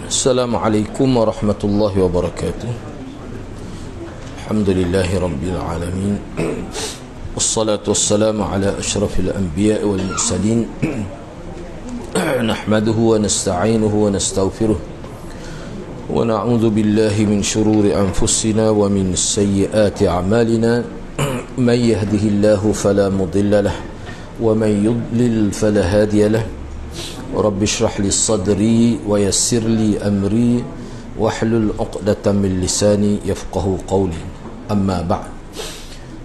Assalamualaikum warahmatullahi wabarakatuh. Alhamdulillahi rabbil alamin. Wassalatu wassalamu ala asyrafil anbiya'i wal mursalin. Nahmaduhu wa nasta'inuhu wa nastaghfiruh. Wa na'udzu billahi min shururi anfusina wa min sayyiati a'malina. Man yahdihillahu fala mudilla lahu wa man yudlil fala hadiya lahu. Rabbi shrah li sadri wa yassir li amri wahlul 'uqdatam min lisani yafqahu qawli. Amma ba'd.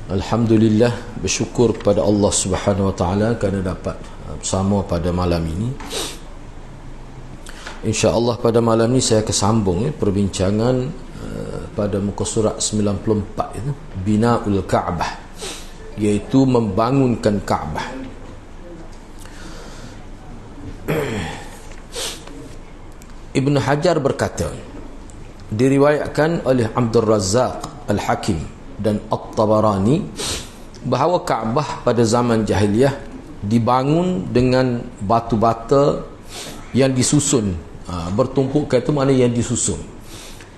Alhamdulillah, bersyukur kepada Allah Subhanahu wa taala kerana dapat bersama pada malam ini. Insya-Allah pada malam ini saya kesambung perbincangan pada muka surat 94 itu, Binaul Ka'bah, iaitu membangunkan Kaabah. Ibn Hajar berkata, diriwayatkan oleh Abdul Razzaq Al-Hakim dan At-Tabarani bahawa Kaabah pada zaman jahiliyah dibangun dengan batu bata yang disusun, bertumpuk, itu mana yang disusun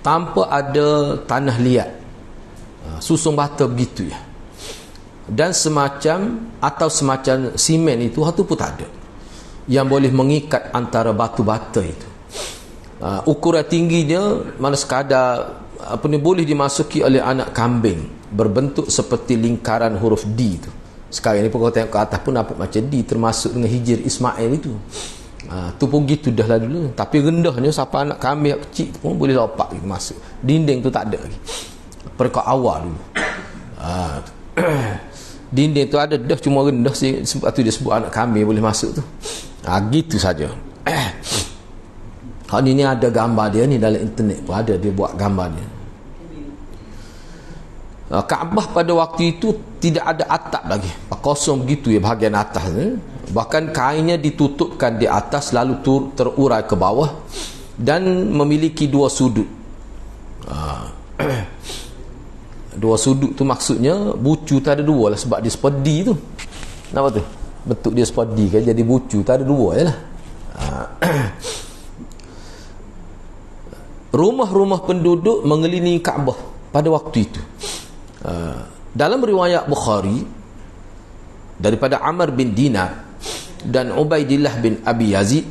tanpa ada tanah liat, susun bata begitu ya, dan semacam simen itu pun tak ada yang boleh mengikat antara batu bata itu. Ukuran tingginya mana sekadar boleh dimasuki oleh anak kambing, berbentuk seperti lingkaran huruf D itu. Sekarang ni pun kalau tengok ke atas pun nampak macam D, termasuk dengan hijir Ismail itu. Tu pun gitu dah lah dulu. Tapi rendahnya siapa anak kambing yang kecil tu pun boleh lompat gitu masuk. Dinding tu tak ada lagi. Peringkat awal dulu. Dinding tu ada dah, cuma rendah, sebab tu dia sebut anak kambing boleh masuk tu. Gitu saja. Kalau ni ada gambar dia ni dalam internet pun ada, dia buat gambar dia. Kaabah pada waktu itu tidak ada atap lagi, kosong begitu ya bahagian atas ni. Bahkan kainnya ditutupkan di atas lalu terurai ke bawah dan memiliki dua sudut. Dua sudut tu maksudnya bucu tak ada dua lah, sebab dia sepedi tu. Nampak tu? Bentuk dia sepedi kan, jadi bucu tak ada dua je lah. Rumah-rumah penduduk mengelilingi Kaabah pada waktu itu. Dalam riwayat Bukhari daripada Amr bin Dinar dan Ubaidillah bin Abi Yazid,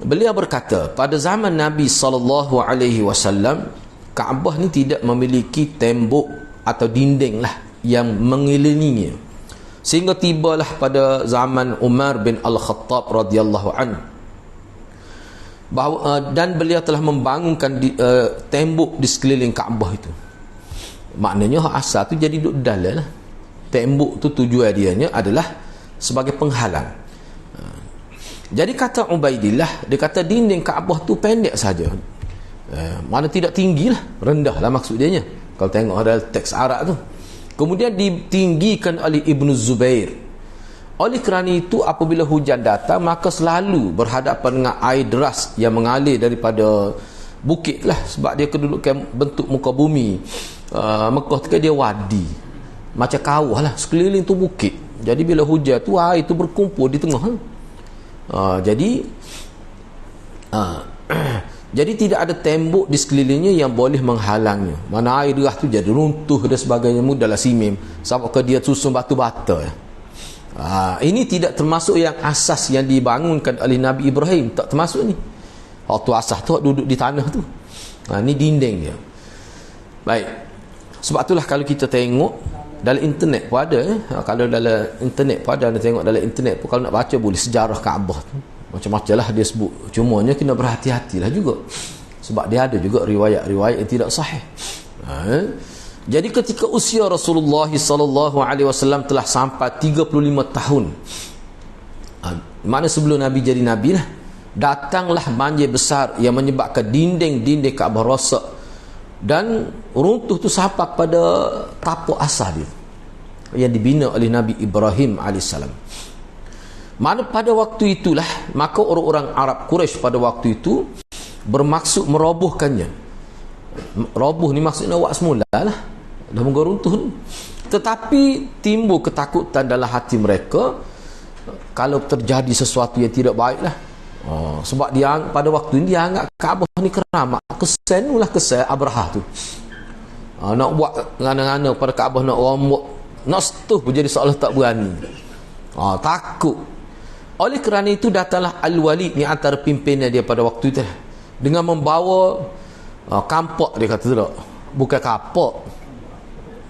beliau berkata, pada zaman Nabi SAW, Kaabah ni tidak memiliki tembok atau dinding lah yang mengelilinginya, sehingga tibalah pada zaman Umar bin Al-Khattab radhiyallahu anhu dan beliau telah membangunkan tembok di sekeliling Kaabah itu. Maknanya asal tu jadi duduk dalam lah. Tembok tu tujuan dianya adalah sebagai penghalang. Jadi kata Ubaidillah, dia kata dinding Kaabah tu pendek saja, mana tidak tinggi lah, rendah lah maksudnya kalau tengok ada teks Arab tu. Kemudian ditinggikan oleh Ibnu Zubair. Oleh kerana itu apabila hujan datang, maka selalu berhadapan dengan air deras yang mengalir daripada bukit lah, sebab dia kedudukan bentuk muka bumi. Mekah tu dia wadi, macam kawah lah, sekeliling tu bukit. Jadi bila hujan tu air tu berkumpul di tengah. Jadi tidak ada tembok di sekelilingnya yang boleh menghalangnya. Mana air deras tu jadi runtuh dan sebagainya, mudahlah simim sebab dia susun batu bata. Ini tidak termasuk yang asas yang dibangunkan oleh Nabi Ibrahim, tak termasuk ni. Waktu asas tu duduk di tanah tu. Ni dinding dia. Baik. Sebab itulah kalau kita tengok dalam internet pun ada, kalau dalam internet pun ada, tengok dalam internet pun kalau nak baca boleh sejarah Kaabah tu. Macam-macam lah dia sebut. Cumanya kena berhati-hatilah juga, sebab dia ada juga riwayat-riwayat yang tidak sahih. Jadi ketika usia Rasulullah SAW telah sampai 35 tahun, mana sebelum Nabi jadi Nabi lah, datanglah banjir besar yang menyebabkan dinding-dinding Kaabah rosak dan runtuh tu sampai pada tapak asal dia yang dibina oleh Nabi Ibrahim AS. Mana pada waktu itulah maka orang-orang Arab Quraisy pada waktu itu bermaksud merobohkannya. Roboh ni maksudnya awak semula lah, dah mungkin runtuh ni. Tetapi timbul ketakutan dalam hati mereka, kalau terjadi sesuatu yang tidak baik lah, Sebab dia pada waktu ini dia anggap Kaabah ni keramat. Kesenulah kesel Abrahah tu. Nak buat ngana-ngana pada Kaabah, nak rombok, nak setuh pun jadi seolah tak berani. Takut. Oleh kerana itu datanglah Al-Walid ni antara pimpinnya dia pada waktu itu dengan membawa kampak, dia kata tak, bukan kapak,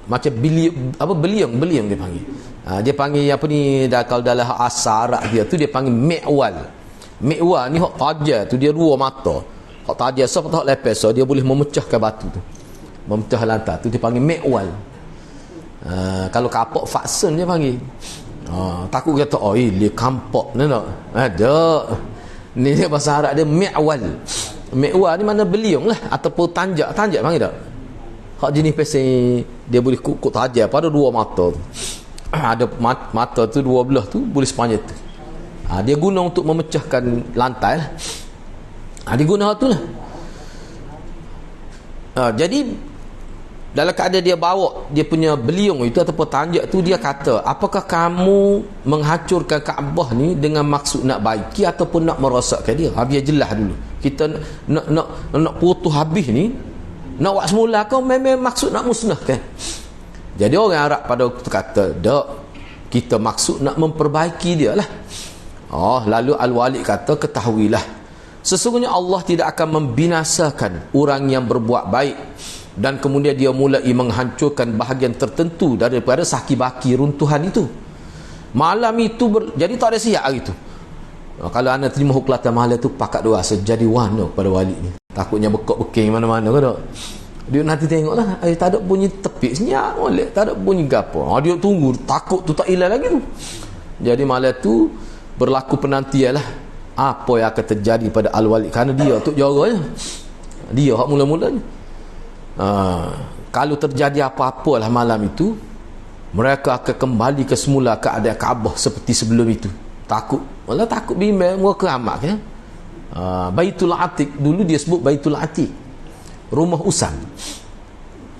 macam beliung dia panggil. Dia panggil apa ni, kalau dalam asar dia tu dia panggil mi'wal. Mi'wal ni hak tajam tu, dia dua mata. Hak tajam so hak lepas so dia boleh memecahkan batu tu, memecah lantai tu, dia panggil mi'wal. Kalau kapak faksun dia panggil. Takut kata dia kampak ni nak ada ni, dia bahasa Arab dia mi'wal. Mi'wal ni mana beliung lah, ataupun tanjak panggil tak. Hak jenis pesing dia boleh kukuk tajam pada dua mata tu. Ada mata tu dua belah tu boleh sepanjang tu. Dia guna untuk memecahkan lantai lah. Dia guna tu lah. Jadi dalam keadaan dia bawa dia punya beliung itu ataupun tanjak tu, dia kata, apakah kamu menghancurkan Kaabah ni dengan maksud nak baiki ataupun nak merosakkan dia? Biar jelas dulu. Kita nak putus habis ni, nak buat semula kau memang maksud nak musnahkan. Jadi orang Arab pada waktu tu kata, tak, kita maksud nak memperbaiki dia lah. Lalu Al-Walid kata, ketahuilah, sesungguhnya Allah tidak akan membinasakan orang yang berbuat baik dan kemudian dia mulai menghancurkan bahagian tertentu daripada saki-baki runtuhan itu. Malam itu jadi tak ada siap hari itu. Kalau anda terima huklatan malam itu, pakat doa sejadi warna pada Walid ni. Takutnya bekok-beking mana-mana ke tak. Dia nanti tengoklah, tak ada bunyi tepik senyap molek, tak ada bunyi gapo. Dia tunggu, takut tu tak hilang lagi tu. Jadi malam tu berlaku penantian lah apa yang akan terjadi pada Al-Walid, kerana dia tu joranya, dia hak mula-mulanya. Kalau terjadi apa-apa lah malam itu, mereka akan kembali ke semula keadaan Kaabah seperti sebelum itu. Takut, malah takut bimbang mereka amat kan. Baitul Atiq dulu dia sebut Baitul Atiq, rumah Usan,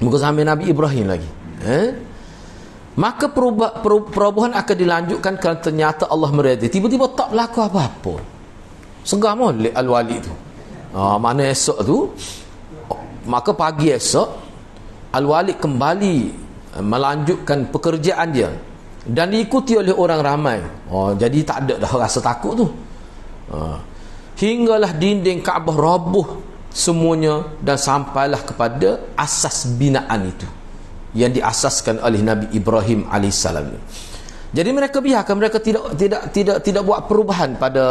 muka sampai Nabi Ibrahim lagi. Maka perubahan akan dilanjutkan kalau ternyata Allah meredai. Tiba-tiba tak berlaku apa-apa, segar molek Al-Walid tu. Mana esok tu, maka pagi esok Al-Walid kembali melanjutkan pekerjaan dia dan diikuti oleh orang ramai. Jadi tak ada dah rasa takut tu. Hinggalah dinding Kaabah roboh semuanya dan sampailah kepada asas binaan itu yang diasaskan oleh Nabi Ibrahim alaihissalam. Jadi mereka biarkan, mereka tidak buat perubahan pada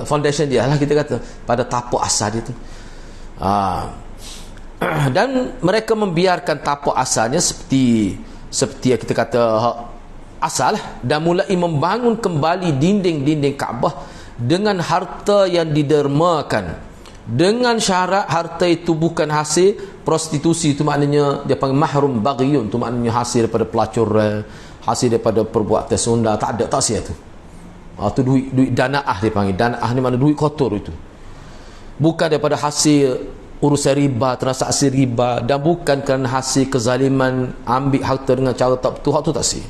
foundation dia lah, kita kata pada tapak asal dia tu. Dan mereka membiarkan tapak asalnya seperti yang kita kata asal, dan mulai membangun kembali dinding-dinding Kaabah dengan harta yang didermakan, dengan syarat harta itu bukan hasil prostitusi. Itu maknanya dia panggil mahrum baghiyun, itu maknanya hasil daripada pelacuran, hasil daripada perbuatan sunda. Tak ada, tak sia tu. Itu duit danaah, dia panggil danaah ni, mana duit kotor itu, bukan daripada hasil urusan riba, transaksi riba, dan bukan kerana hasil kezaliman ambil harta dengan cara tak betul. Hak tu tak sia.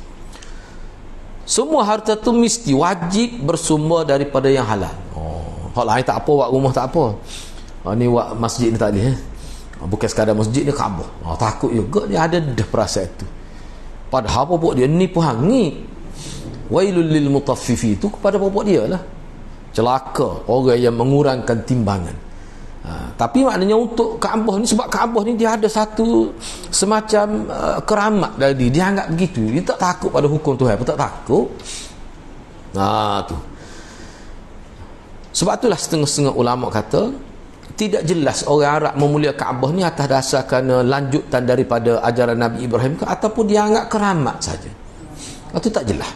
Semua harta tu mesti wajib bersumber daripada yang halal. Hak lain tak apa, buat rumah tak apa. Ni buat masjid ni tak boleh. Bukan sekadar masjid ni Kaabah. Takut juga dia ada dah perasaan tu. Padahal pokok dia ni pun hangit. Wailul lil mutaffifi, itu kepada pokok dia lah. Celaka orang yang mengurangkan timbangan. Tapi maknanya untuk Kaabah ni, sebab Kaabah ni dia ada satu semacam keramat dari dia anggap begitu. Dia tak takut pada hukum Tuhan, tak takut. Tu. Sebab itulah setengah-setengah ulama kata tidak jelas orang Arab memulia Kaabah ni atas dasar kerana lanjutan daripada ajaran Nabi Ibrahim ke, ataupun dia anggap keramat saja. Itu tak jelas.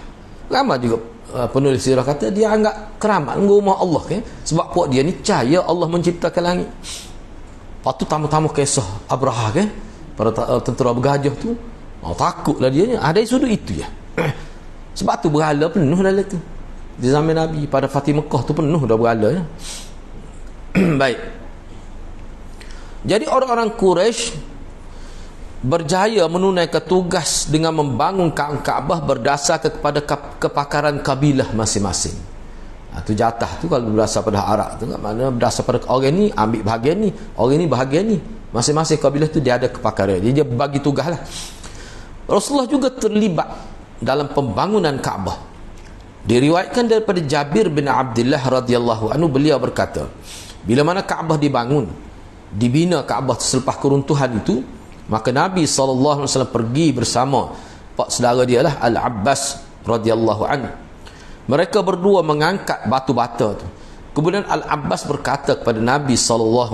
Ramai juga penulis sirah kata dia anggap keramat rumah Allah kan, sebab puak dia ni percaya Allah menciptakan langit. Lepas tu tamu-tamu kisah Abrahah kan, para tentera bergajah tu, takutlah dia ni. Ada sudut itu ya. Sebab tu berhala penuh dalam tu. Di zaman Nabi pada Fatih Mekah tu penuh dah berhala ya. Baik. Jadi orang-orang Quraisy berjaya menunaikan tugas dengan membangun Kaabah berdasarkan kepada kepakaran kabilah masing-masing. Tu jatah tu kalau berasal pada Arab tu, maknanya berasal pada orang ni ambil bahagian ni, orang ni bahagian ni. Masing-masing kabilah tu dia ada kepakaran. Jadi dia bagi tugas lah. Rasulullah juga terlibat dalam pembangunan Kaabah. Diriwayatkan daripada Jabir bin Abdullah radhiyallahu anhu, beliau berkata, bila mana Kaabah dibangun, dibina Kaabah selepas keruntuhan itu, maka Nabi SAW pergi bersama pak saudara dia lah Al-Abbas radhiyallahu anhu. Mereka berdua mengangkat batu bata tu. Kemudian Al-Abbas berkata kepada Nabi SAW,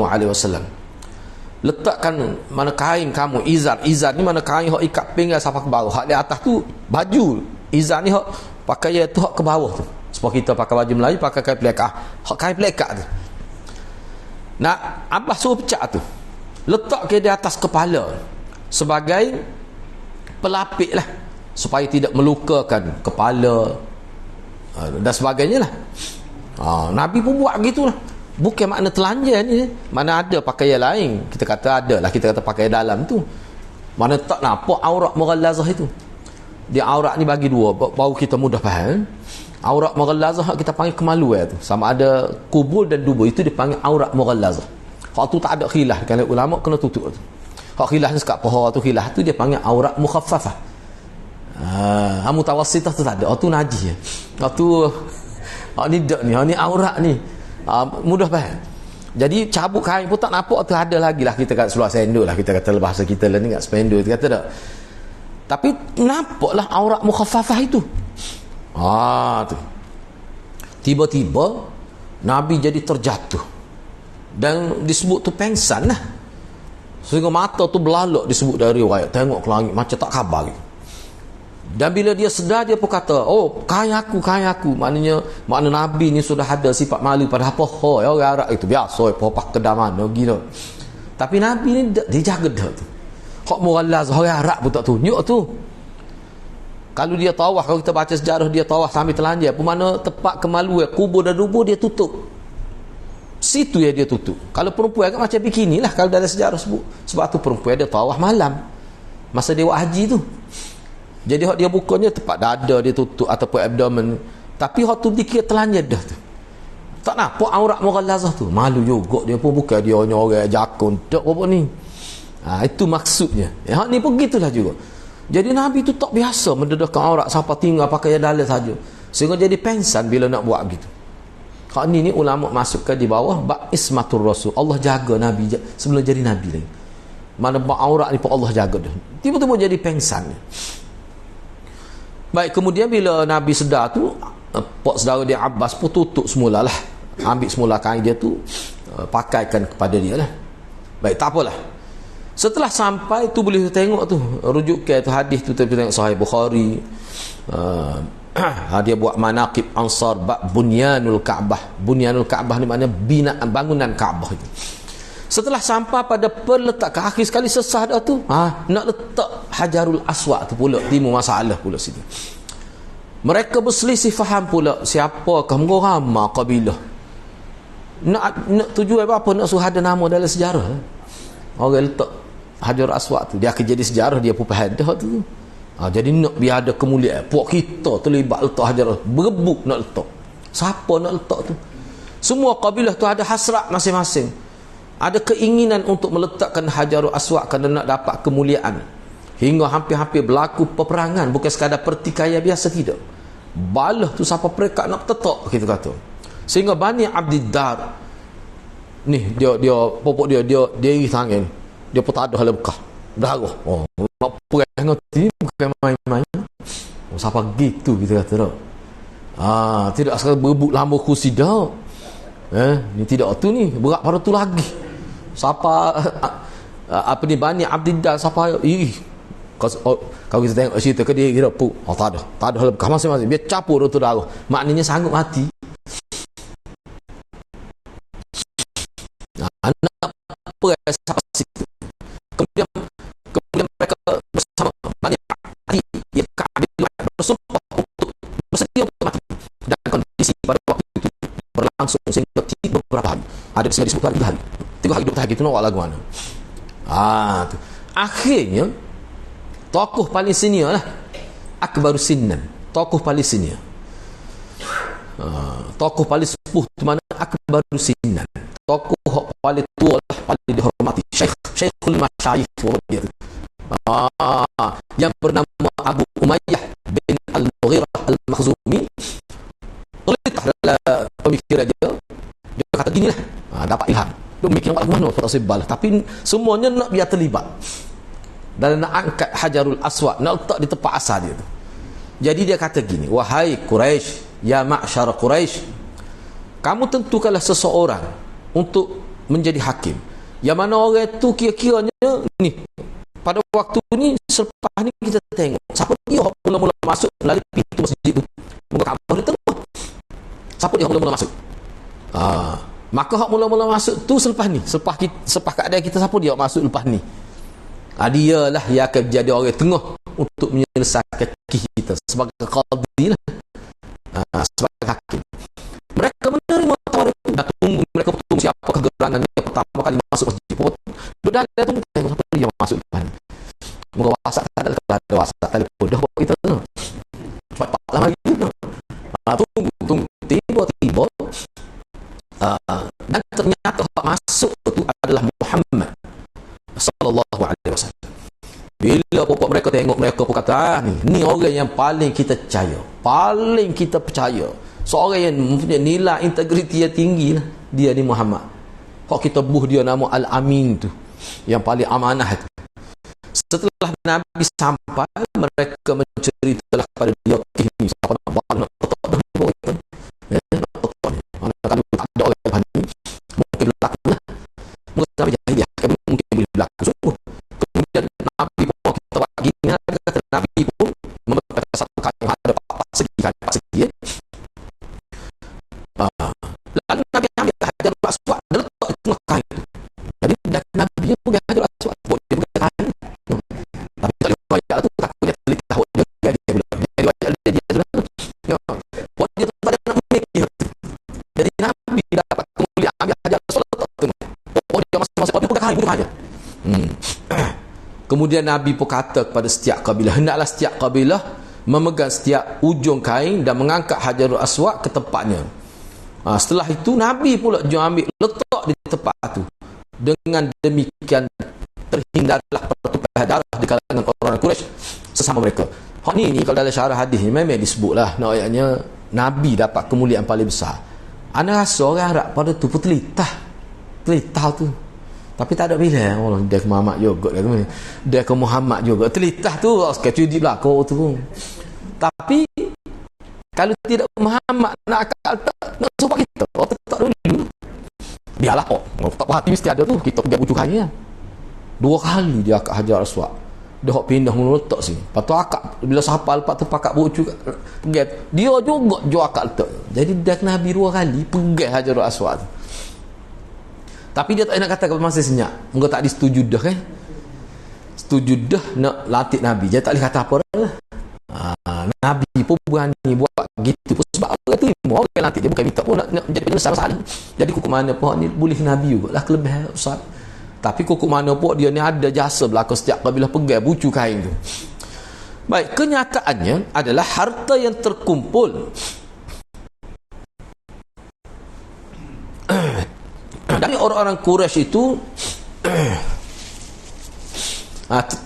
letakkan mana kain kamu, izar ni mana kain hak ikat pinggang sampai ke bawah, hak di atas tu baju, izar ni hak pakai tu hak ke bawah tu. Sebab kita pakai baju Melayu pakai kain pelekah, hak kain pelekah tu. Nah, Abbas suruh pecah tu, letak ke di atas kepala sebagai pelapik lah, supaya tidak melukakan kepala dan sebagainya lah. Nabi pun buat gitulah. Bukan makna telanjang ni, mana ada pakaian lain, kita kata ada lah, kita kata pakaian dalam tu, mana tak nampak aurat mughallazah itu. Dia aurat ni bagi dua, baru kita mudah faham. Aurat mughallazah kita panggil kemaluan tu, sama ada kubul dan dubur, itu dipanggil aurat mughallazah. Hak tu tak ada khilaf, kalau ulama kena tutup tu. Hak khilaf ni sekat paha tu, khilaf tu dia panggil aurat mukhaffafah. Mutawassitah tu tak ada. Tu najis. Tu ni dak ni aurat ni. Mudah faham. Jadi cabut kain pun tak nampak tu, ada lagi lah, kita kata seluar sendul lah, kita kata bahasa kita lah ni kat spendul, kita kata tak. Tapi nampaklah aurat mukhaffafah itu. Tu. Tiba-tiba Nabi jadi terjatuh dan disebut tu pengsan lah. Sehingga mata tu belalak, disebut dari riwayat, tengok ke langit macam tak khabar gitu. Dan bila dia sedar, dia pun kata, kain aku. Makna Nabi ni sudah ada sifat malu pada apa. Orang Arab itu biasa, apa kedaman gitu. Tapi Nabi ni dia jaga dah tu. Hak mughallaz orang Arab pun tak tunjuk tu. Kalau dia tawaf, kalau kita baca sejarah dia tawaf sambil telanjang, mana tempat kemaluan kubur dan dubur dia tutup. Situ ya dia tutup. Kalau perempuan kan macam bikini lah kalau dalam sejarah sebut. Sebab tu perempuan dia tawaf malam masa dia buat haji tu. Jadi hak dia bukanya tempat dada dia tutup ataupun abdomen. Tapi hak tu dikira telanjang dah tu. Tak nampak aurat mughallazah tu. Malu juga dia pun, bukan dia orang jakun tak apa ni. Itu maksudnya. Hak ni pun gitulah juga. Jadi Nabi tu tak biasa mendedahkan aurat sampai tinggal pakai dalam saja. Sehingga jadi pengsan bila nak buat gitu. Hak ni ulama masukkan di bawah bab ismatur rasul. Allah jaga Nabi sebelum jadi Nabi lagi. Mana bab aurat ni pun Allah jaga dah. Tiba-tiba jadi pengsan. Baik, kemudian bila Nabi sedar tu, pak saudara dia Abbas pun tutup semula lah. Ambil semula kain dia tu, pakaikan kepada dia lah. Baik, tak apalah. Setelah sampai tu boleh tengok tu, rujukan tu hadis tu, kita tengok Sahih Bukhari. Dia buat manaqib Ansar bab bunyanul Kaabah. Bunyanul Kaabah ni maknanya binaan bangunan Kaabah itu. Setelah sampai pada peletakan akhir sekali sesah dah tu, nak letak Hajarul Aswad tu pula, timbul masalah pula situ. Mereka berselisih faham pula siapakah ramai kabilah. Nak tujuan apa? Nak suruh ada nama dalam sejarah. Orang letak Hajarul Aswad tu, dia akan jadi sejarah, dia pun faham dah tu. Jadi nak biar ada kemuliaan. Puak kita terlibat letak Hajarul, berebut nak letak. Siapa nak letak tu? Semua kabilah tu ada hasrat masing-masing. Ada keinginan untuk meletakkan Hajarul Aswad kerana nak dapat kemuliaan. Hingga hampir-hampir berlaku peperangan, bukan sekadar pertikaian biasa, tidak. Balah tu siapa mereka nak tetak, kita kata. Sehingga Bani Abdiddar ni dia popok dia iri tangan. Dia pun tak ada hal bekah. Darah. Nak perang ngerti bukan main-main. Siapa gitu, kita kata tak. Tidak sekadar berebut lambung kursi dah. Ni tidak tu ni, berat pada tu lagi. Siapa apa ni Bani Abdiddar siapa kalau kita tengok cerita ke dia kira pu tak ada hal bekah masing-masing, dia capur tu darah, maknanya sanggup mati. Anak perang sampai situ. Kemudian mereka bersama Bani Adi ia bersumpah untuk bersedia untuk mati, dan kondisi pada waktu itu berlangsung sehingga beberapa hari, ada disebut 3 hari. 3 hari hidup tahap itu nak buat lagu mana. Tu. Akhirnya tokoh paling senior lah, Akbarus Sinnan, tokoh paling senior, Tokoh paling sepuh tu mana Akbaru Sinan. Tokoh paling tua lah, paling dihormati, Syekhul Masyayikh dia tu. Yang bernama Abu Umayyah bin Al-Mughirah Al-Makhzumi. Terletak dalam pemikiran dia kata gini lah, dapat ilham. Dia mikir nak mana tak sebal, tapi semuanya nak biar terlibat dan nak angkat Hajarul Aswad, nak letak di tempat asal dia tu. Jadi dia kata gini, wahai Quraisy, ya ma'syar Quraisy, kamu tentukanlah seseorang untuk menjadi hakim. Yang mana orang itu kira-kiranya ni, pada waktu ni, selepas ni kita tengok siapa dia yang mula-mula masuk melalui pintu masjid tu, muka Kaabah di tengah. Siapa dia yang mula-mula masuk? Maka hak mula-mula masuk tu selepas ni, selepas keadaan kita, siapa dia yang masuk lepas ni? Dia lah yang akan jadi orang tengah untuk menyelesaikan kita sebagai qadhi lah, sebagai hakim. Mereka menerima tawaran itu dan tunggu, mereka tunggu siapa kegerangan dia pertama kali masuk masjid. Dan dia tunggu siapa dia yang masuk lepas ni. Moga WhatsApp tak ada WhatsApp telefon dah buat kita tu. Cepat lama gitu. Tunggu tiba-tiba dan ternyata masuk itu adalah Muhammad sallallahu alaihi wasallam. Bila pokok mereka tengok, mereka pun kata, ni orang yang paling kita percaya, seorang yang mempunyai nilai integriti yang tinggi lah. Dia ni Muhammad. Kok kita buh dia nama Al-Amin tu, yang paling amanah tu. Setelah Nabi sampai, mereka menceritalah kepada dia, ni siapa nak buat, nak totok dah ni buat kita ni, nak totok ni, mana kalau tak ada orang lepas ni, mungkin berlaku lah, mungkin sampai jahiliah, mungkin boleh berlaku sungguh. Kemudian Nabi pun, kita buat gini, kata Nabi pun memperkata satu kain yang ada empat segi, lalu Nabi ambil Hajarul Aswad, dia letak di tengah kain tu. Jadi Nabi dia pun Hajarul Aswad, buat dia pegang kain. Tapi tak boleh bayar tu, takutnya telit tahu dia belum. Jadi bayar dia buat dia tu tak ada nak mikir tu. Jadi Nabi dapat kemuliaan ambil Hajarul Aswad, letak tu. Oh dia masa-masa dia pegang kain. Kemudian Nabi pun kata kepada setiap kabilah, hendaklah setiap kabilah memegang setiap ujung kain dan mengangkat Hajarul Aswad ke tempatnya. Setelah itu Nabi pula dia ambil letak di tempat tu. Dengan demikian terhindarlah pertumpahan darah di kalangan orang Quraisy sesama mereka. Hak ni kalau dalam syarah hadis ni memang disebutlah, nak ayatnya Nabi dapat kemuliaan paling besar. Ana rasa orang Arab pada tu pun telitah tu. Tapi tak ada bila Allah dia ke Muhammad juga kan. Dia ke Muhammad juga. Telitah tu sekali di belakang tu pun. Tapi kalau tidak Muhammad nak akal tak nak support kita. Tak dulu. Biarlah tak puas hati mesti ada tu. Kita pergi bujuk kaya. 2 kali dia akak Hajar Aswad. Dia hok pindah mula letak sini. Lepas tu akak bila sahapa lepas tu pakak bujuk pergi. Dia juga jual akak letak. Jadi dah Nabi 2 kali pergi Hajar Aswad. Tapi dia tak nak kata kepada masa senyap. Moga tak disetujui dah kan. Setuju dah nak latih Nabi. Dia tak boleh kata apa dah. Nabi pun berani buat gitu pun sebab orang tu orang latih dia bukan minta pun nak jadi penyelesaian masalah. Jadi kuku mana pun ni boleh Nabi juga lah kelebihan Ustaz. Tapi kuku mana pun dia ni ada jasa belaka setiap kabilah pegang bucu kain tu. Baik, kenyataannya adalah harta yang terkumpul dari orang-orang Quraisy itu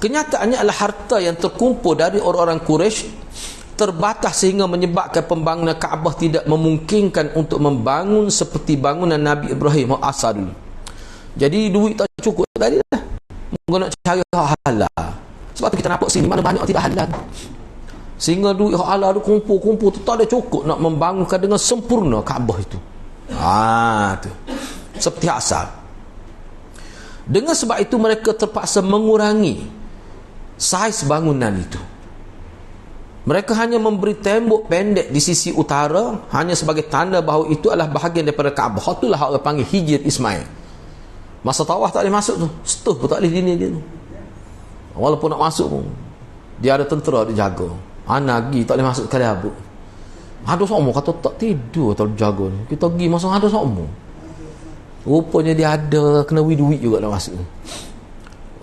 kenyataannya adalah harta yang terkumpul dari orang-orang Quraisy terbatas sehingga menyebabkan pembangunan Kaabah tidak memungkinkan untuk membangun seperti bangunan Nabi Ibrahim asal dulu. Jadi duit tak cukup tadi lah. Mungkin nak cari halal. Sebab tu kita nampak sini mana banyak tidak halal. Sehingga duit halal tu kumpul-kumpul tu tak ada cukup nak membangunkan dengan sempurna Kaabah itu. Tu. Seperti asal. Dengan sebab itu mereka terpaksa mengurangi saiz bangunan itu. Mereka hanya memberi tembok pendek di sisi utara hanya sebagai tanda bahawa itu adalah bahagian daripada Kaabah. Itulah orang panggil Hijr Ismail. Masa tawaf tak boleh masuk tu, setuh pun tak boleh dini dia tu. Walaupun nak masuk pun dia ada tentera dia jaga. Anagi tak boleh masuk kali abu. Ada semua kata tak tidur tak jaga ni. Kita pergi masa ada semua. Rupanya dia ada kena duit juga nak masuk.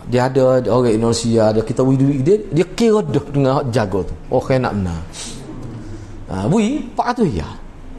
Dia ada orang Indonesia, ada kita duit dia kira dah dengan hak jaga tu. Oh kena nak benar. Bui 400 ya.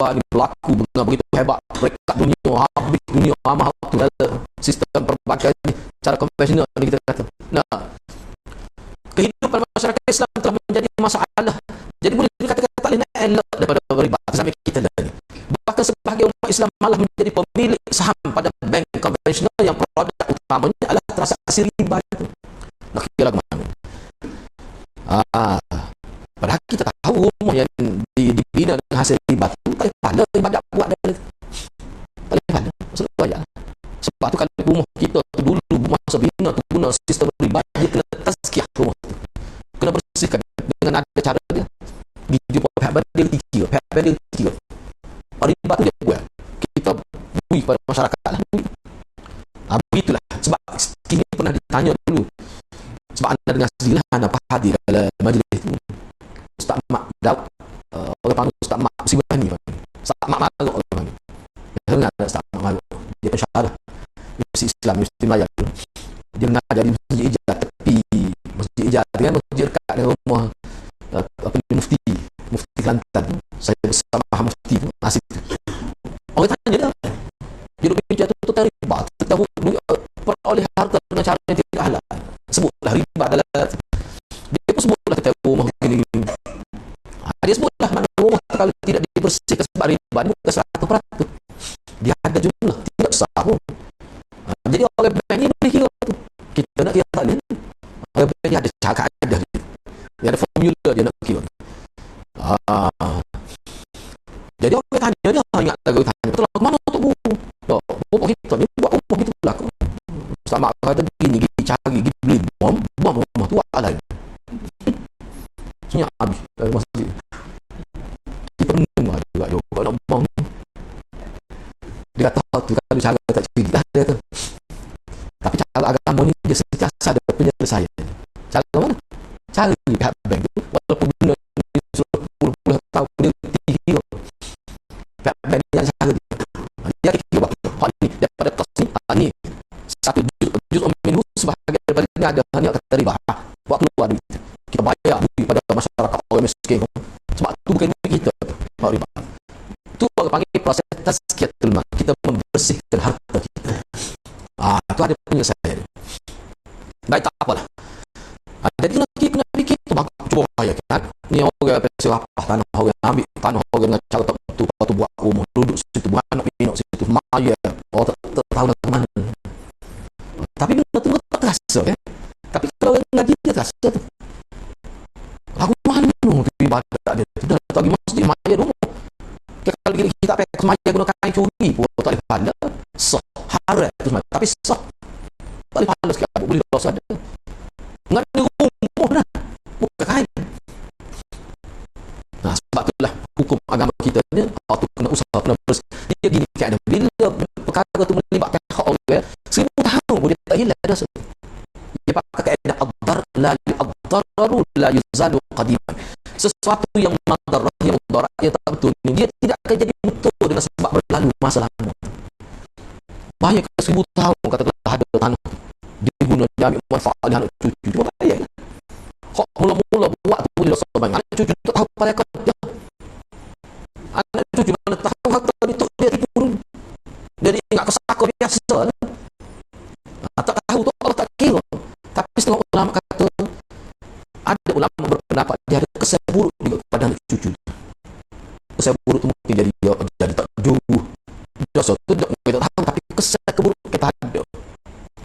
buat ni berlaku dengan begitu hebat, peringkat dunia, habis dunia mahal tu dalam sistem perbankan ni, cara konvensional ni kita kata. Nah, kehidupan masyarakat Islam telah menjadi masalah. Jadi boleh dikatakan tak boleh nak elak daripada riba sampai kita dah ni. Bahkan sebahagian umat Islam malah menjadi pemilik saham pada bank konvensional yang produk utamanya adalah transaksi riba itu. Nak kira ke mana? Padahal kita tahu rumah yang dibina dengan hasil riba itu tak boleh pahala ibadat buat dari itu. Tak boleh pahala. Sebab ya. Sebab tu kalau rumah kita tu dulu masa bina tu guna sistem riba, dia kena tazkiyah rumah tu. Kena bersihkan dengan ada cara dia. Dia buat pihak banding tiga. Pihak banding tiga. Riba tu dia buat. Kita bui kepada masyarakat lah. Begitulah. Sebab kini pernah ditanya dulu. Sebab anda dengar sendiri lah, anda hadir dalam majlis itu. Ustaz Mak Daud, orang panggil Ustaz Mak Sibani. Ustaz Mak Maruk orang panggil. Saya dengar Ustaz Mak Maruk. Dia pensyarah Universiti Islam, Universiti Melayu. Dia mengajar di Masjid Ijaz, tepi Masjid Ijaz dengan masjid dekat dengan rumah Mufti Kelantan. Saya bersama Mufti Nasib. Orang tanya dia, dia duduk bincang tu tentang riba, tentang peroleh harta dengan cara yang tidak halal. Sebutlah riba adalah, dia pun sebutlah kata rumah gini. Dia sebutlah mana rumah kalau tidak dibersihkan sebab riba ni bukan 100%. Dia ada jumlah, tidak besar pun. Jadi orang bank ni boleh kira tu. Kita nak kira tak boleh. Orang bank ni ada cara ada. Dia ada formula dia nak kira. Jadi orang tanya dia, ingat lagi tanya, betul lah, mana tu bu? Bapak kita ni buat rumah gitu lah. Sama kata begini, pergi cari, pergi beli bom rumah tu apa lain. Senyap habis dari masjid. Kita mendengar juga, kalau nak bom. Dia kata tu kalau cara tak cerita lah, dia kata. Tapi cara agama ni dia sentiasa ada penyelesaian. Cara mana? Cara pihak bank tu, walaupun benda ni sudah puluh-puluh tahun dia tinggi. Pihak bank ni yang cara dia. Dia kira waktu hal ni daripada kos ni satu juz minhu sebahagian daripada ni ada hanya kata riba. Buat keluar duit. Kita bayar duit pada masyarakat orang miskin. Sebab tu bukan duit kita. Buat riba. Tu orang panggil proses tazkiyatul mal. Kita membersihkan harta kita. Tu ada penyelesaian. Baik, tak apalah. Jadi lagi kena fikir tu, maka cuba bayarkan. Ni orang pasal apa tanah orang ambil tanah orang dengan cara tak betul, lepas tu buat rumah duduk situ, beranak pinak situ, maya. Tak tahu nak ke mana. Tapi benda tu tak terasa kan. Tapi kalau orang ngaji dia terasa tu. Aku mana ibadat dia tu. Dah tak pergi masjid maya rumah. Kalau kita pakai semaya guna kain curi pun tak boleh pahala. Sah. Haram tu semaya. Tapi sah. Tak boleh pahala sikit. Boleh dosa ada. Enggak ada rumah dah. Bukan kain. Sebab itulah hukum agama kita ni, tu kena usaha, kena bersih. Dia gini kan, bila perkara tu melibatkan hak orang, 1000 tahun pun dia tak hilang dosa. Dia pakai kaedah ad-dar la yu'ad-dararu la yuzalu qadiman. Sesuatu yang madarah, yang mudarat, yang tak betul ni, dia tidak akan jadi betul dengan sebab berlalu masa lama. Bahaya ke 1000 tahun katakanlah ada tanah dia guna, dia ambil manfaat dia anak cucu, cuma bahaya. Kok mula-mula buat tu dia dosa banyak. Anak cucu tak tahu pada kau dia. Anak cucu mana tahu harta itu dia tipu dulu. Dia ingat kesakar biasa. Tak tahu tu Allah tak kira. Tapi setengah ulama kata, ada ulama berpendapat dia ada kesan buruk juga kepada anak cucu. Kesan buruk tu mungkin jadi tak jauh. Dosa tu kita tak tahu, tapi kesan keburuk kita ada.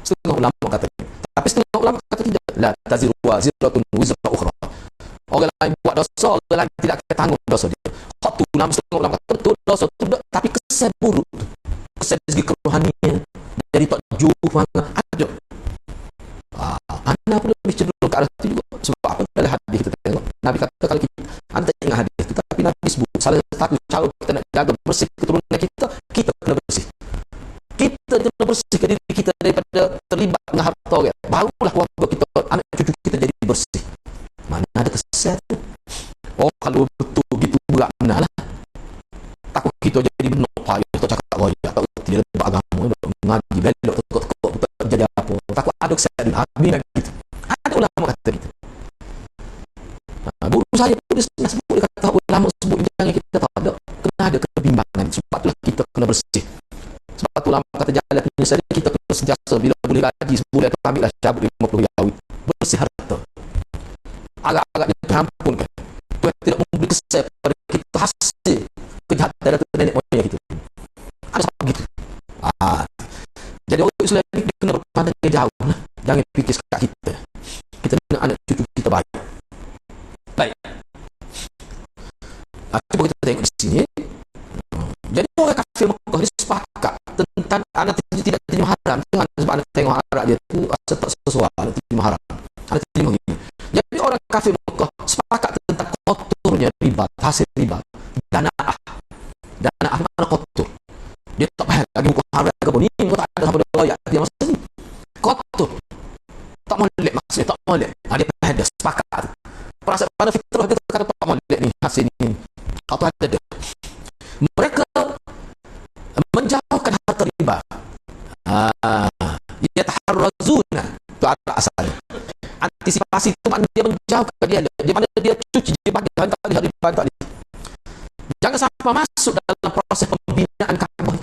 Setengah ulama kata. Tapi setengah ulama kata tidak. La taziru waziratun wizra ukhra. Orang lain buat dosa, orang lain tidak akan tanggung dosa dia. Hak tu ulama setengah ulama kata betul dosa tu, tapi kesan buruk tu. Kesan dari segi kerohanian. Jadi tak jauh mana ada. Anda pun lebih cenderung ke arah itu juga. Sebab apa? Dalam hadis kita tengok. Nabi kata kalau kita, anda tak ingat hadis itu, tapi Nabi sebut salah satu cara kita nak jaga bersih keturunan kita, kita kena bersih. Kita kena bersihkan diri kita daripada terlibat dengan harta orang. Barulah keluarga kita, anak cucu kita jadi bersih. Mana ada kesan tu? Kalau betul gitu berat benar lah. Takut kita jadi benar payah, kita cakap royak, tak tidak ada agama, mengaji, belok, tekuk-tekuk, tak jadi apa. Takut ada kesan Nabi lagi gitu. Ada ulama kata gitu. Guru saya pun dia sebut, dia kata ulama sebut jangan kita tak ada, kena ada kebimbangan. kita kena bersih. Sebab tu lama kata jalan penyelesaian kita kena sentiasa bila boleh gaji sebulan tu ambillah cabut 50 yawi. Bersih harta. Agak-agak dia terhampun kan. Tuhan tidak memberi kesan kepada kita hasil kejahatan dari nenek moyang kita. Ada sebab begitu. Jadi orang Islam ni kena berpandang jauh lah. Jangan fikir sekat kita. Kita nak anak cucu kita baik. Baik. Cuba kita tengok di sini. Jadi orang kafir Mekah dia sepakat tentang anak tidak terima haram. Sebab anak tengok haram dia tu tak sesuai anak terima haram. Anak terima begini. Jadi orang kafir Mekah sepakat tentang kotornya riba, hasil riba. Dana'ah mana kotor. Dia tak payah lagi buku haram ke apa ni. Kau tak ada sampai royak dia masa ni. Kotor. Tak molek maksudnya, tak molek. Dia payah dah sepakat. Perasaan pada fitrah dia kata tak molek ni hasil ni. Atau ada. Mereka menjauhkan harta riba. Yataharrazuna. Itu ada asal. Antisipasi itu maknanya dia menjauhkan dia mana dia cuci dia bagi tak lihat riba tak lihat. Jangan sampai masuk dalam proses pembinaan Kaabah.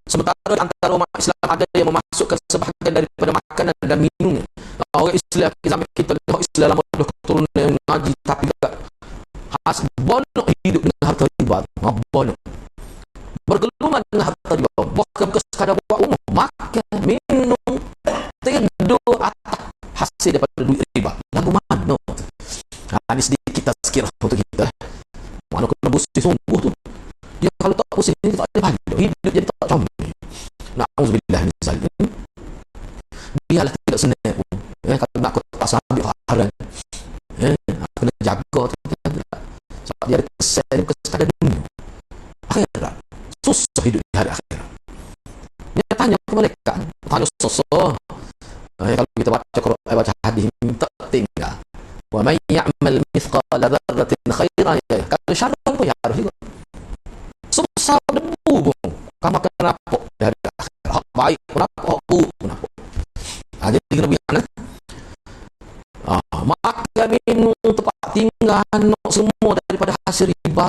Sementara antara umat Islam ada yang memasukkan sebahagian daripada makanan dan minum. Orang Islam zaman kita orang Islam lama dah keturunan ngaji tapi tak bonok hidup dengan harta riba. Bonok bergeluman dengan harta riba. Bukan sekadar buat umum, makan, minum, tidur atas hasil daripada duit riba. Lagu mana? Ini sedikit kita sekirah untuk kita. Mana kena bersih sungguh tu. Dia kalau tak bersih ni tak ada pahala. Hidup jadi tak comel. Na'udzubillah min zalik. Biarlah tidak senang pun. Kalau nak aku tak sambil haram. Kena jaga tu. Sebab dia ada kesan sekadar dunia. Akhirat. Susah hidup di hari akhirat. Dia tanya ke mereka. Tanya susah. Kalau kita baca Quran, baca hadis ni tak tinggal. Wa man ya'mal mithqala dzarratin khairan yarah. Kalau syarah pun ya harus juga. Susah debu pun. Kamu akan nampak dari akhirat. Hak baik pun nampak, hak buruk pun nampak. Jadi kena biar makan, minum, tempat tinggal, nak semua daripada hasil riba.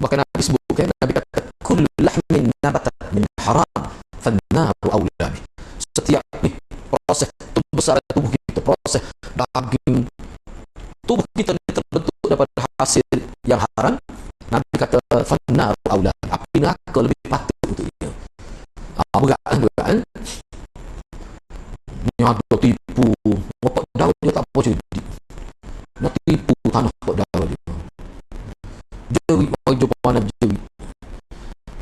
Bahkan Nabi sebutkan, Nabi kata, kullu lahmin nabatat min haram, fannaru awla bih. Setiap ni, proses besar tubuh kita, proses daging tubuh kita ni terbentuk daripada hasil yang haram. Nabi kata fannaru awla, api neraka lebih patut untuk dia. Berat kan? Ni ada tipu, bapak daun dia tak apa jadi. Nak tipu tanah bapak daun dia. Jerit, mau jumpa mana jerit.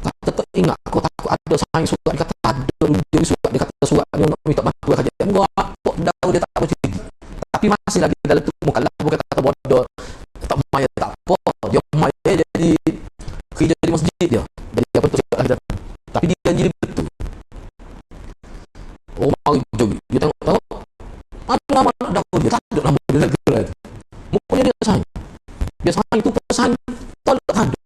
Kata tak ingat, kau takut ada saing surat, dia kata ada, dia surat, dia kata surat ni nak minta bantuan kerajaan. Bapak daun dia tak apa jadi. Tapi masih lagi dalam tu mukallaf, bukan kata bodoh. Tak maya tak apa, dia maya jadi kerja di masjid dia. Jadi apa tu surat lagi datang. Tapi dia janji dia betul. Oh, mari jom. Dia tengok mana nak daun dia. Tak ada nama dia lagi. Mukanya dia saing. Dia saing tu pesan tolak tak ada.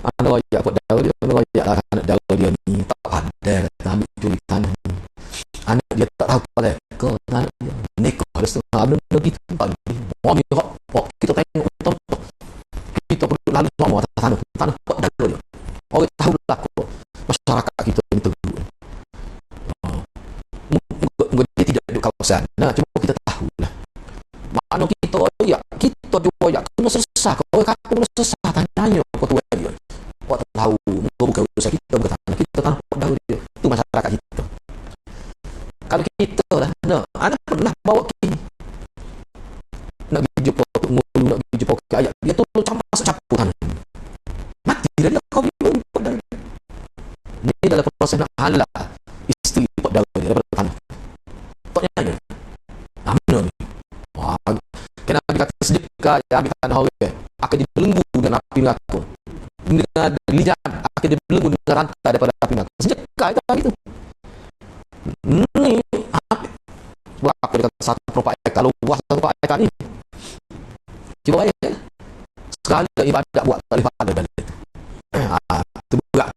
Anak royak buat daun dia. Anak royak lah anak daun dia ni. Tak ada. Ambil curi tanah ni. Anak dia tak tahu pada ke anak dia. Nikah ada setengah. Benda begitu. Mami kita tengok contoh. Kita perlu lalu semua atas tanah. Tanah buat daun dia. Orang tahu berlaku. Masyarakat kita ni teruk. Dia tidak duduk kawasan. Cuma kita tahulah. Mana kita royak, kita royak kena sesah. Orang kata kena sesah, tanya apa tu dia. Orang tahu, bukan urusan kita, bukan tanah. Kita tanah pot daun dia. Itu masyarakat kita. Kalau kita lah, anak pernah bawa kini. Nak pergi jumpa Tok Ngulu, nak pergi jumpa ayat. Dia tu campur tanah. Mati dah dia, kau pergi pot daun. Ini dalam proses nak halal isteri pot daun dia daripada tanah. Tak nyanyi. Mana ni? Kena Nabi kata sedekah yang ambil tanah orang akan dibelenggu dengan api neraka. Dengan lijam akan dibelenggu dengan rantai daripada api neraka. Sedekah itu gitu. Ni berapa dia kata 1/4 ekar. Kalau buah 1/4 ekar ni cuba bayar. Segala ibadat buat tak boleh pada balik. Itu berat.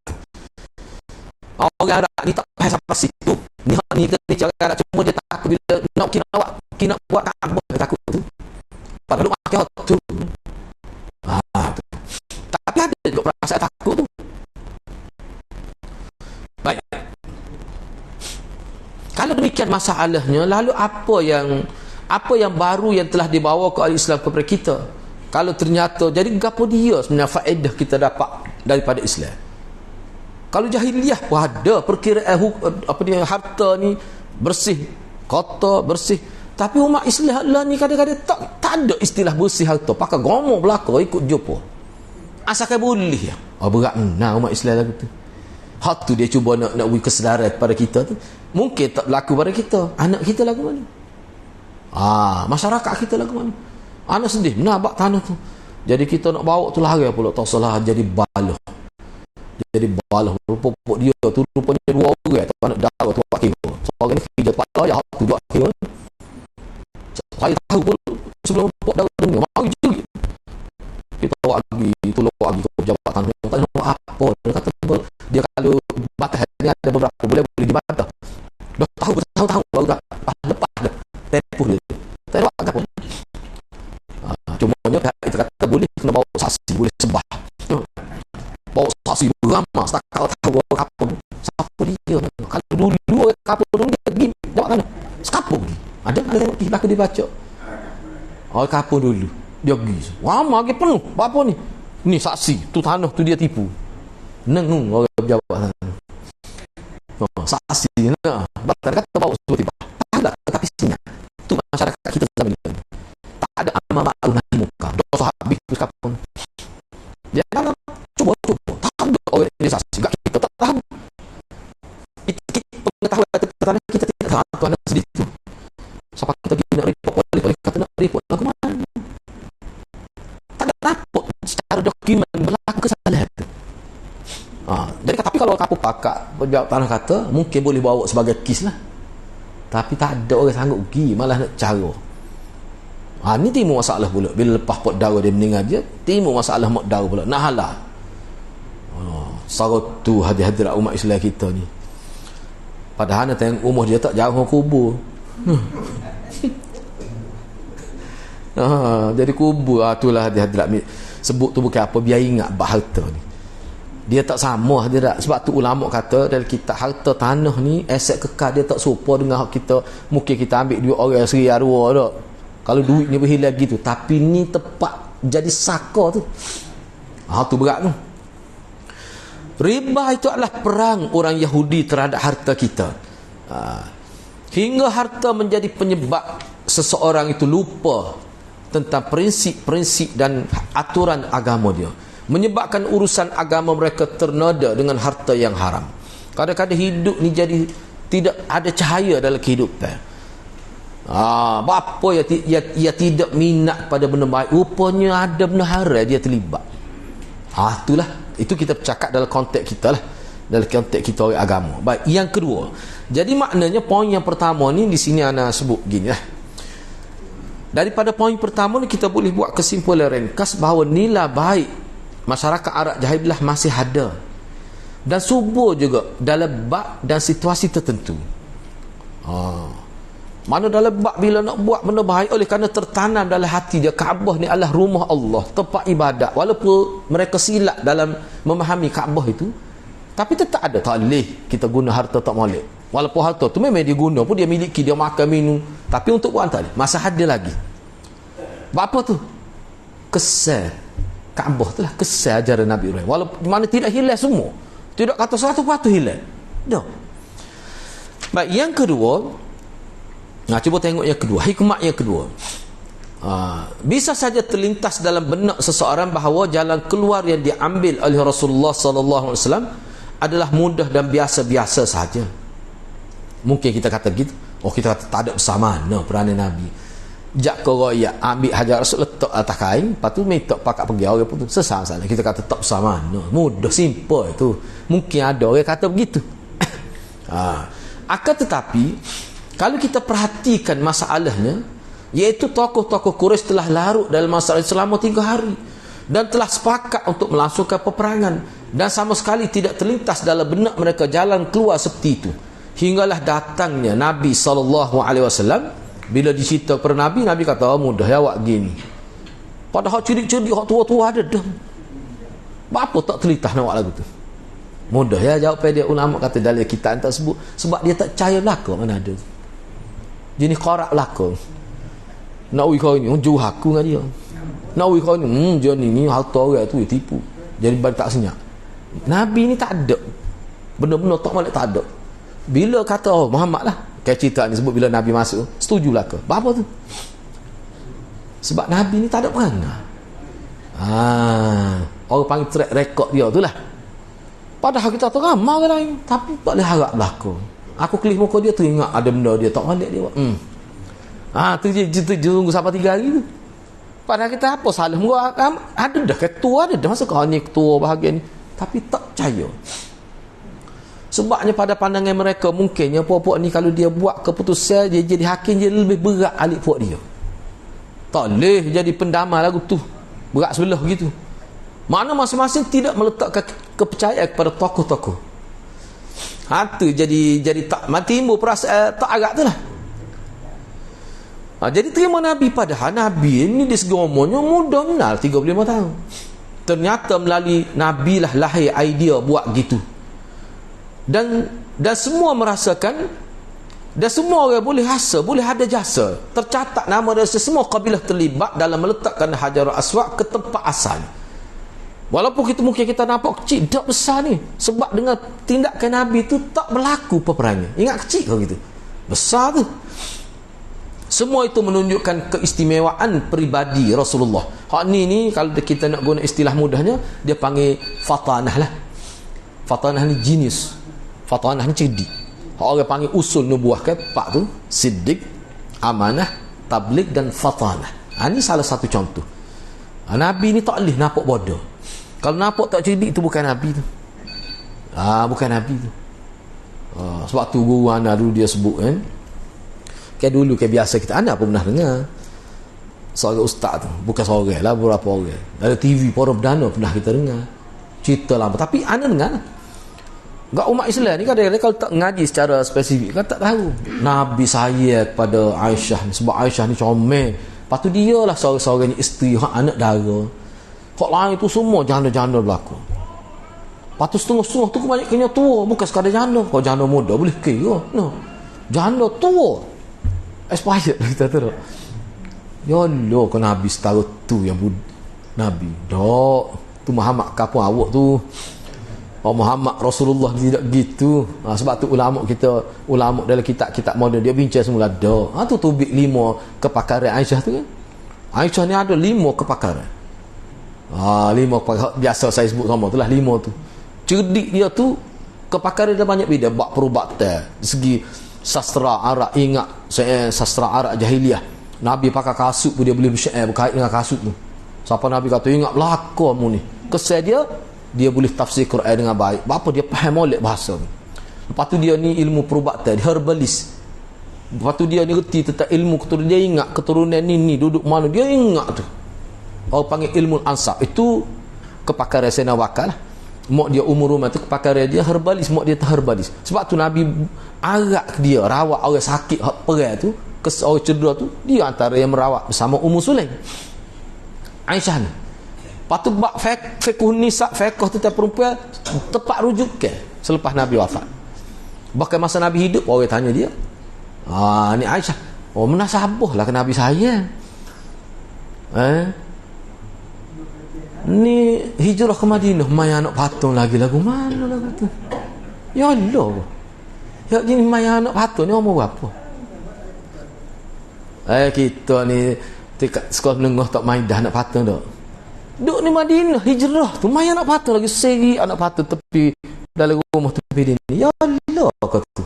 Orang Arab ni tak payah sampai situ. Ni cara Arab cuma dia takut bila nak kina buat Kaabah, dia takut tu. Padahal makan tu masalahnya, lalu apa yang baru yang telah dibawa ke Islam kepada kita? Kalau ternyata, jadi gapo dia sebenarnya faedah kita dapat daripada Islam? Kalau jahiliyah pun ada perkiraan harta ni bersih, kotor, bersih. Tapi umat Islam lah ni kadang-kadang tak ada istilah bersih harta. Pakai gomong belaka ikut jumpa. Asalkan boleh ya. Berat nah umat Islam lagu tu. Hak tu dia cuba nak beri kesedaran kepada kita tu. Mungkin tak berlaku pada kita. Anak kita lagu mana? Masyarakat kita lagu mana? Anak sedih menabak tanah tu. Jadi kita nak bawa tu lari pula, tak salah, jadi balah. Jadi balah rupa dia tu rupanya dua orang tu anak darah tu pakai. Seorang ni kerja pala ya tu buat kira. Saya tahu pun sebelum buat darah ni mari je. Kita bawa lagi tolong lagi ke jabatan. Tak tahu apa dia kata dia kalau batas ni ada beberapa boleh dibantah. Dah tahu baru dah lepas dah tempoh dia. Tak ada apa pun. Cumanya kita kata boleh kena bawa saksi, boleh sembah. Bawa saksi beramah setakat tahu apa siapa dia. Kalau dulu apa dulu dia pergi bawa mana? Sekapung. Ada tengok belakang dia baca. Kapung dulu. Dia pergi. Ramah lagi penuh. Apa ni? Ni saksi. Tu tanah tu dia tipu. Nengung orang pejabat sana. Saksi nah. Batal kata bawa sebuah tiba. Tak ada tapi singa. Tu masyarakat kita zaman ini. Tak ada amal ma'ruf nahi munkar. Dosa habis tu kapung. Dia kata cuba. Tak ada organisasi. Kita tak tahu. Kita pengetahuan tanah kita tidak tahu. Tu anak sedih tu. Siapa kita pergi nak report boleh kata nak report lagu mana? Tak ada raport secara dokumen berlaku kesalahan tu. Jadi tapi kalau kapur pakak pejabat tanah kata mungkin boleh bawa sebagai kes lah. Tapi tak ada orang sanggup pergi, malah nak cara. Ni timbul masalah pula. Bila lepas pot darah dia meninggal je, timbul masalah mak darah pula. Nak halal. Saratu hadirat umat Islam kita ni. Padahal nak tengok umur dia tak jauh dengan kubur. Jadi kubur itulah hadirat sebut tu bukan apa, biar ingat bab harta ni. Dia tak sama hadirat. Sebab tu ulama kata dalam kitab harta tanah ni aset kekal, dia tak serupa dengan hak kita. Mungkin kita ambil duit orang seri arwah tak. Kalau duit ni berhilang gitu, tapi ni tepat jadi saka tu. Tu berat tu. Riba itu adalah perang orang Yahudi terhadap harta kita. Hingga harta menjadi penyebab seseorang itu lupa tentang prinsip-prinsip dan aturan agama dia, menyebabkan urusan agama mereka ternoda dengan harta yang haram. Kadang-kadang hidup ni jadi tidak ada cahaya dalam kehidupan. Bapa ia tidak minat pada benda baik, rupanya ada benda haram dia terlibat. Itu kita bercakap dalam konteks kita lah, dalam konteks kita orang agama. Baik, yang kedua, jadi maknanya poin yang pertama ni di sini ana sebut gini lah. Daripada poin pertama ni kita boleh buat kesimpulan ringkas bahawa nilai baik masyarakat Arab jahiliyah masih ada dan subur juga dalam bab dan situasi tertentu. Mana dalam bab bila nak buat benda baik, oleh kerana tertanam dalam hati dia Kaabah ni adalah rumah Allah, tempat ibadat. Walaupun mereka silap dalam memahami Kaabah itu, tapi tetap ada tak boleh kita guna harta tak molek. Walaupun harta tu memang dia guna pun, dia miliki, dia makan minum, tapi untuk buat tak boleh. Masa ada lagi. Apa tu? Kesal Kaabah tu lah, kesal ajaran Nabi Ibrahim. Walaupun mana tidak hilang semua. Tidak kata 100% hilang. Dah. Baik, yang kedua, cuba tengok yang kedua, hikmah yang kedua. Bisa saja terlintas dalam benak seseorang bahawa jalan keluar yang diambil oleh Rasulullah sallallahu alaihi wasallam adalah mudah dan biasa-biasa saja. Mungkin kita kata gitu. Kita kata tak ada bersama mana peranan Nabi. Jak royak ambil hajar Rasul letak atas kain, lepas tu minta pakat pergi orang pun tu sesal-sal. Kita kata tak bersama mana. Mudah, simple itu. Mungkin ada orang kata begitu. Akan tetapi kalau kita perhatikan masalahnya, iaitu tokoh-tokoh Quraisy telah larut dalam masalah selama 3 hari dan telah sepakat untuk melangsungkan peperangan, dan sama sekali tidak terlintas dalam benak mereka jalan keluar seperti itu. Hinggalah datangnya Nabi SAW. Bila dicerita kepada Nabi, Nabi kata, mudah ya awak gini. Padahal cerdik-cerdik orang tua-tua ada dah. Apa tak terlintas nak awak lagu tu? Mudah ya, jawab dia ulama kata dalam kitab tersebut, sebab dia tak percaya belaka mana ada. jenis korak belakang. Nak ui kau ni jauh aku dengan dia. Nak ui kau ni dia ni harta orang tu tipu. Jadi balik tak senyap. Nabi ni tak ada. Benar-benar tak malik tak ada. Bila kata Muhammad lah, kayak cerita ni sebut bila Nabi masuk, setujulah ke? Apa tu? Sebab Nabi ni tak ada perangai. Orang panggil track record dia tu lah. Padahal kita tahu ramai orang lain, tapi tak boleh harap belakang. Aku kelih muka dia tu ingat ada benda dia tak balik dia. Tu tunggu sampai 3 hari tu. Padahal kita apa salah muka ada dah ketua ada dah masa kau ni ketua bahagian ni, tapi tak percaya. Sebabnya pada pandangan mereka mungkinnya puak-puak ni kalau dia buat keputusan dia jadi hakim, dia lebih berat alik puak dia. Tak boleh jadi pendamai lagu tu. Berat sebelah gitu. Mana masing-masing tidak meletakkan kepercayaan kepada tokoh-tokoh. Tu jadi tak timbul perasaan tak agak tu lah. Jadi terima Nabi, padahal Nabi ni di segi umurnya muda menal 35 tahun. Ternyata melalui Nabi lah lahir idea buat gitu. Dan semua merasakan, dan semua orang boleh rasa, boleh ada jasa. Tercatat nama dan semua kabilah terlibat dalam meletakkan Hajarul Aswad ke tempat asal. Walaupun mungkin kita nampak kecil, tak besar ni. Sebab dengan tindakan Nabi tu tak berlaku peperangan. Ingat kecil kau gitu. Besar tu. Semua itu menunjukkan keistimewaan peribadi Rasulullah. Hak ni kalau kita nak guna istilah mudahnya, dia panggil fatanah lah. Fatanah ni jenis. Fatanah ni cerdik. Orang panggil usul nubuah ke 4 tu, siddiq, amanah, tabligh dan fatanah. Ini salah satu contoh. Nabi ni tak boleh nampak bodoh. Kalau nampak tak cerdik, itu bukan Nabi tu. Bukan Nabi tu. Sebab tu guru anda dulu dia sebut kan, kayak dulu kayak biasa kita, anda pun pernah dengar seorang ustaz tu, bukan seorang lah, beberapa orang ada TV para perdana pernah kita dengar cerita lama, tapi anda dengar lah. Enggak, umat Islam ni kadang-kadang kalau tak ngaji secara spesifik kan tak tahu Nabi saya kepada Aisyah ni, sebab Aisyah ni comel. Lepas tu dia lah seorang-seorang isteri, anak dara. Hak lain tu semua janda-janda berlaku. Lepas tu setengah-setengah tu kebanyakannya tua, bukan sekadar janda. Kalau janda muda boleh kira, no. Janda tua expired kita tahu. Ya Allah, kau Nabi setara tu yang Nabi. Dok, tu Muhammad kapun awak tu. Muhammad Rasulullah tidak gitu. Sebab tu ulama dalam kitab-kitab moden dia bincang semula ada. Tu tubik 5 kepakaran Aisyah tu kan. Aisyah ni ada 5 kepakaran. 5 kepakaran biasa saya sebut sama tu lah 5 tu. Cerdik dia tu kepakaran dia banyak beda bab perubatan. Dari segi sastra Arab, ingat saya sastra Arab jahiliah. Nabi pakai kasut pun dia boleh bersyair berkait dengan kasut tu. Siapa Nabi kata ingat belaka mu ni. Kesal dia boleh tafsir Quran dengan baik. Apa dia faham molek bahasa ni. Lepas tu dia ni ilmu perubatan, dia herbalis. Lepas tu dia ni reti tentang ilmu keturunan, dia ingat keturunan ni duduk mana, dia ingat tu. Orang panggil ilmu ansab. Itu kepakaran Sayyidina Bakar lah. Mak dia umur rumah tu kepakaran dia herbalis, mak dia herbalis. Sebab tu Nabi arak dia rawat orang sakit hak perang tu, ke orang cedera tu, dia antara yang merawat bersama Ummu Sulaim. Aisyah ni. Lepas tu bab fiqh nisa, fiqh tentang perempuan tepat rujuk ke selepas Nabi wafat. Bahkan masa Nabi hidup orang tanya dia, ni Aisyah, menasabah lah ke Nabi saya. Ni hijrah ke Madinah, mai anak patung lagi lagu mana lagu tu? Ya Allah. Ya ni mai anak patung ni umur berapa? Kita ni sekolah menengah tak main dah anak patung dah. Duk ni Madinah hijrah tu mai anak patung lagi seri anak patung tepi dalam rumah tepi dia ni. Ya Allah kata tu.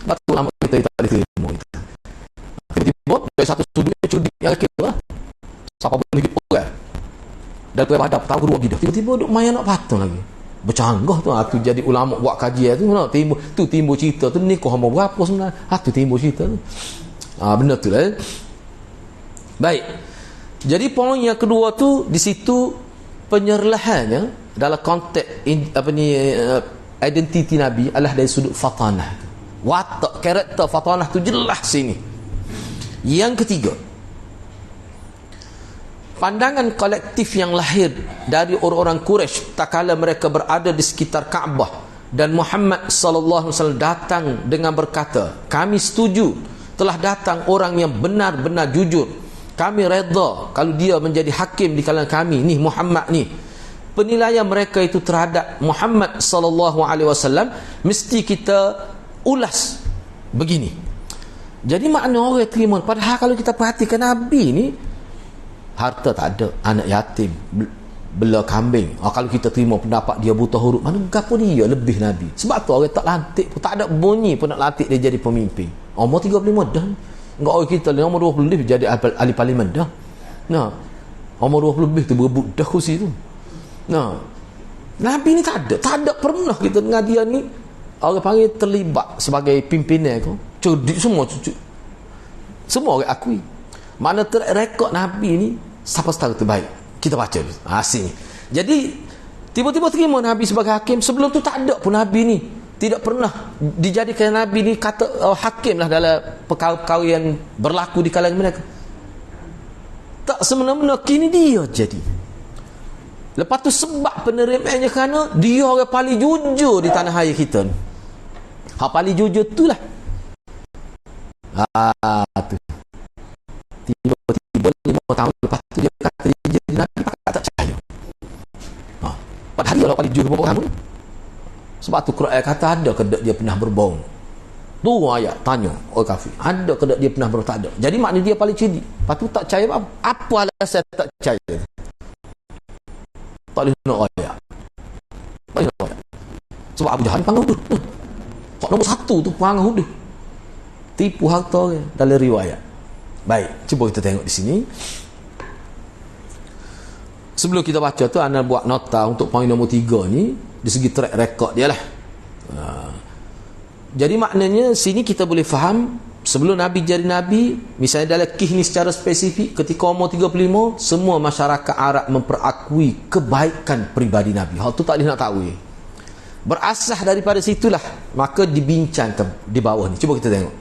Batu lama kita tak diterima kita. Tiba-tiba dari satu sudut cerdik yang kira siapa boleh hidup orang. Dan tu ada tahu kedua dia. Tiba-tiba duk mai anak patung lagi. Bercanggah tu jadi ulama buat kajian tu nak timbul cerita tu ni kau hamba berapa sebenarnya. Tu timbul cerita tu. Benda tu lah. Baik. Jadi poin yang kedua tu di situ penyerlahannya dalam konteks identiti Nabi adalah dari sudut fatanah. Watak karakter fatanah tu jelas sini. Yang ketiga, pandangan kolektif yang lahir dari orang-orang Quraisy tak kala mereka berada di sekitar Kaabah dan Muhammad sallallahu alaihi wasallam datang dengan berkata, kami setuju telah datang orang yang benar-benar jujur. Kami redha kalau dia menjadi hakim di kalangan kami ni Muhammad ni. Penilaian mereka itu terhadap Muhammad sallallahu alaihi wasallam mesti kita ulas begini. Jadi makna orang terima, padahal kalau kita perhatikan Nabi ni harta tak ada, anak yatim, bela kambing. Kalau kita terima pendapat dia buta huruf, mana gapo dia lebih Nabi. Sebab tu orang tak lantik pun, tak ada bunyi pun nak lantik dia jadi pemimpin. Umur 35 dah. Enggak orang kita umur 20 lebih jadi ahli parlimen dah. Nah, umur 20 lebih tu berebut dah kursi tu. Nah, Nabi ni tak ada pernah kita dengan dia ni orang panggil terlibat sebagai pimpinan tu. Cerdik semua orang akui. Mana rekod Nabi ni siapa tahu terbaik. Kita baca dulu sini. Jadi tiba-tiba terima Nabi sebagai hakim. Sebelum tu tak ada pun Nabi ni, tidak pernah dijadikan Nabi ni kata hakim lah dalam perkara-perkara yang berlaku di kalangan mereka. Tak semena-mena kini dia jadi. Lepas tu sebab penerimaannya kerana dia orang paling jujur di tanah air kita ni. Hak paling jujur tu lah. Tu. Tiba-tiba 5 tahun lepas tu dia kata dia jadi Nabi, pakak tak percaya. Padahal dia orang paling jujur berapa kamu. Sebab tu Quran kata ada ke dia pernah berbohong. Tu ayat tanya orang kafir. Ada ke dia pernah berbohong? Tak ada. Jadi maknanya dia paling cerdik. Lepas tu tak percaya apa? Apa alasan tak percaya? Tak boleh nak ayat. Tak boleh nak ayat. Sebab Abu Jahal panggil huduh. Kok nombor 1 tu panggil huduh. Tipu harta orang dalam riwayat. Baik, cuba kita tengok di sini. Sebelum kita baca tu, anda buat nota untuk poin nombor 3 ni di segi track record dia lah. Jadi maknanya sini kita boleh faham sebelum Nabi jadi Nabi, misalnya dalam kisah ni secara spesifik, ketika umur 35, semua masyarakat Arab memperakui kebaikan peribadi Nabi. Hal tu tak boleh nak tahu. Berasas daripada situlah, maka dibincangkan di bawah ni. Cuba kita tengok.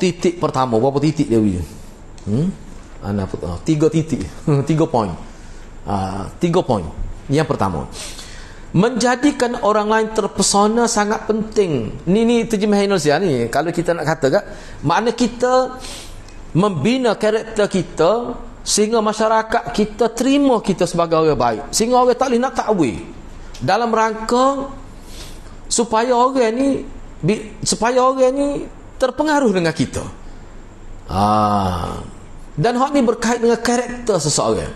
Titik pertama, berapa titik dia punya? 3 titik. 3 poin. 3 poin. Yang pertama, menjadikan orang lain terpesona sangat penting. Ni terjemah Indonesia ni. Kalau kita nak kata kan, makna kita membina karakter kita sehingga masyarakat kita terima kita sebagai orang baik, sehingga orang tak boleh nak takwil dalam rangka supaya orang ni terpengaruh dengan kita. Dan hal ni berkait dengan karakter seseorang.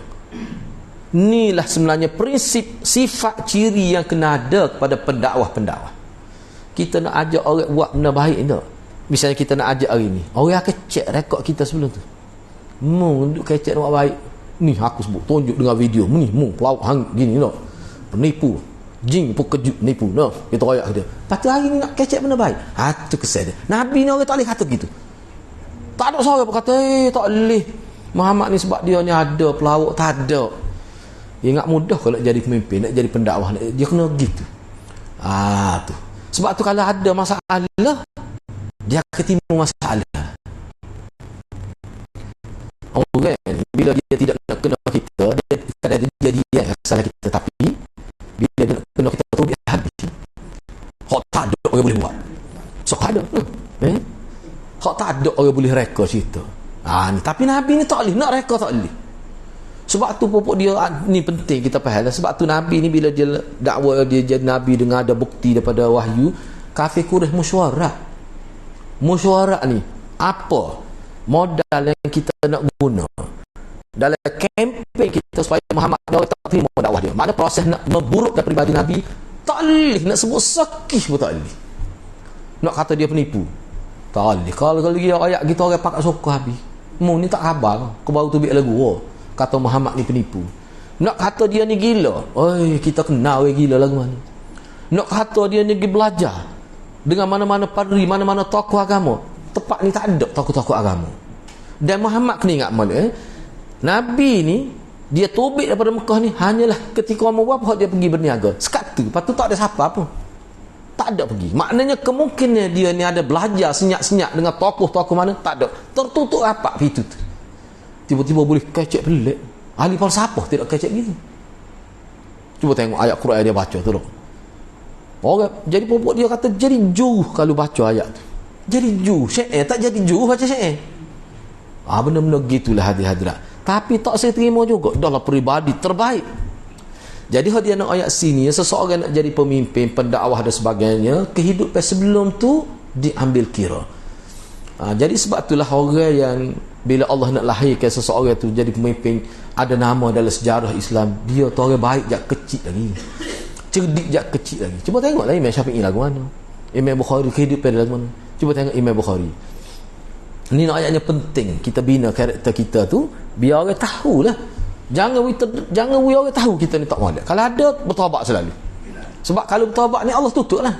Inilah sebenarnya prinsip, sifat, ciri yang kena ada kepada pendakwah-pendakwah. Kita nak ajak orang buat benda baik tak? Misalnya kita nak ajak hari ni, orang akan cek rekod kita sebelum tu. Duk kecek nak buat baik. Ni aku sebut, tunjuk dengan video. Ni pelawak hang gini tak? Penipu. Jing pun kejut nipu. Kita royak dia. Lepas tu hari ni nak kecek benda baik. Tu kesal dia. Nabi ni orang tak boleh kata begitu. Tak ada seorang pun kata, tak boleh. Muhammad ni sebab dia ni ada pelawak. Tak ada. Dia ingat mudah kalau jadi pemimpin, nak jadi pendakwah, dia kena gitu. Tu. Sebab tu kalau ada masalah, dia akan timbul masalah. Orang bila dia tidak nak kena kita, dia kadang jadi dia salah kita, tapi bila dia nak kena kita tu dia habis. Hak tak ada orang boleh buat. So tak ada. Hak tak ada orang boleh reka cerita. Tapi Nabi ni tak boleh nak reka, tak boleh. Sebab tu pokok dia ni penting kita faham. Sebab tu Nabi ni bila dia dakwa dia jadi Nabi dengan ada bukti daripada wahyu, kafir Quraisy mesyuarat. Mesyuarat ni apa modal yang kita nak guna dalam kempen kita supaya Muhammad dia tak terima dakwah dia. Mana proses nak memburukkan peribadi Nabi, tak boleh nak sebut sakih pun tak boleh. Nak kata dia penipu, tak boleh. Kalau dia ayat kita orang pakat sokong habis. Ni tak khabar. Kau baru tu biar lagu. Kata Muhammad ni penipu. Nak kata dia ni gila, kita kenal orang gila lagu mana. Nak kata dia ni pergi belajar dengan mana-mana padri, mana-mana tokoh agama, tepat ni tak ada tokoh-tokoh agama. Dan Muhammad kena ingat mana Nabi ni dia tobik daripada Mekah ni hanyalah ketika umur berapa dia pergi berniaga sekatu. Lepas tu tak ada siapa pun, tak ada pergi. Maknanya kemungkinan dia ni ada belajar senyap-senyap dengan tokoh-tokoh mana, tak ada. Tertutup rapat pintu tu. Tiba-tiba boleh kecek pelik. Ahli falsafah tidak kecek gitu. Cuba tengok ayat Quran dia baca tu. Orang jadi pokok dia kata jadi jauh kalau baca ayat tu. jadi Ju, syair tak jadi Ju baca syair. Benar-benar gitulah hadirat. Tapi tak saya terima juga dalam peribadi terbaik. Jadi dia nak ayat sini, seseorang nak jadi pemimpin, pendakwah dan sebagainya, kehidupan sebelum tu diambil kira. Jadi sebab itulah orang yang bila Allah nak lahirkan seseorang tu jadi pemimpin, ada nama dalam sejarah Islam, dia tu orang baik jak kecil lagi, cerdik jak kecil lagi. Cuba tengoklah Imam Syafi'i lagu mana, Imam Bukhari kehidupan lagu mana. Cuba tengok Imam Bukhari. Ini nak ayatnya penting, kita bina karakter kita tu biar orang tahulah. Jangan orang tahu kita ni tak molek. Kalau ada, bertaubat selalu. Sebab kalau bertaubat ni Allah tutup lah.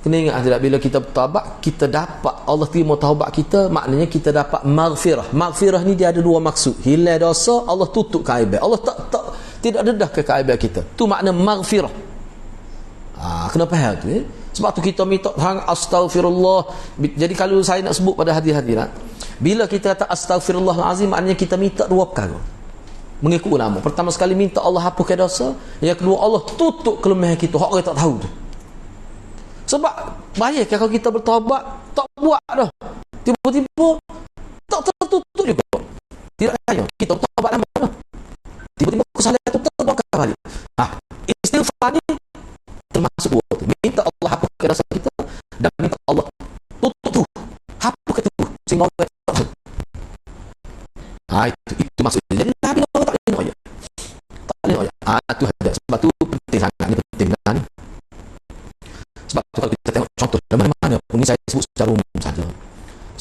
Kena ingat tidak, bila kita bertaubat, kita dapat Allah terima taubat kita, maknanya kita dapat maghfirah. Maghfirah ni dia ada dua maksud. Hilang dosa, Allah tutup keaiban. Allah tidak dedah ke keaiban kita. Tu makna maghfirah. Kena faham tu Sebab tu kita minta astaghfirullah. Jadi kalau saya nak sebut pada hadirat, bila kita kata astaghfirullahalazim, maknanya kita minta dua perkara mengikut ulama. Pertama sekali minta Allah hapuskan dosa, yang kedua Allah tutup kelemahan kita, hak orang tak tahu tu. Sebab bayangkan kalau kita bertaubat tak buat dah, tiba-tiba tak tertutup juga. Tidak ada kita bertaubat lama dah, tiba-tiba kesalahan tu terbongkar balik. Istighfar ni termasuk dua tu, minta Allah hapuskan dosa kita dan minta Allah tutup tu, hapuskan tu sehingga orang itu maksudnya. Jadi Nabi tak boleh ayat. Tak boleh ayat. Tu ada. Sebab tu penting sangat ni, penting kan. Sebab tu kalau kita tengok contoh dalam mana-mana pun, ni saya sebut secara umum saja.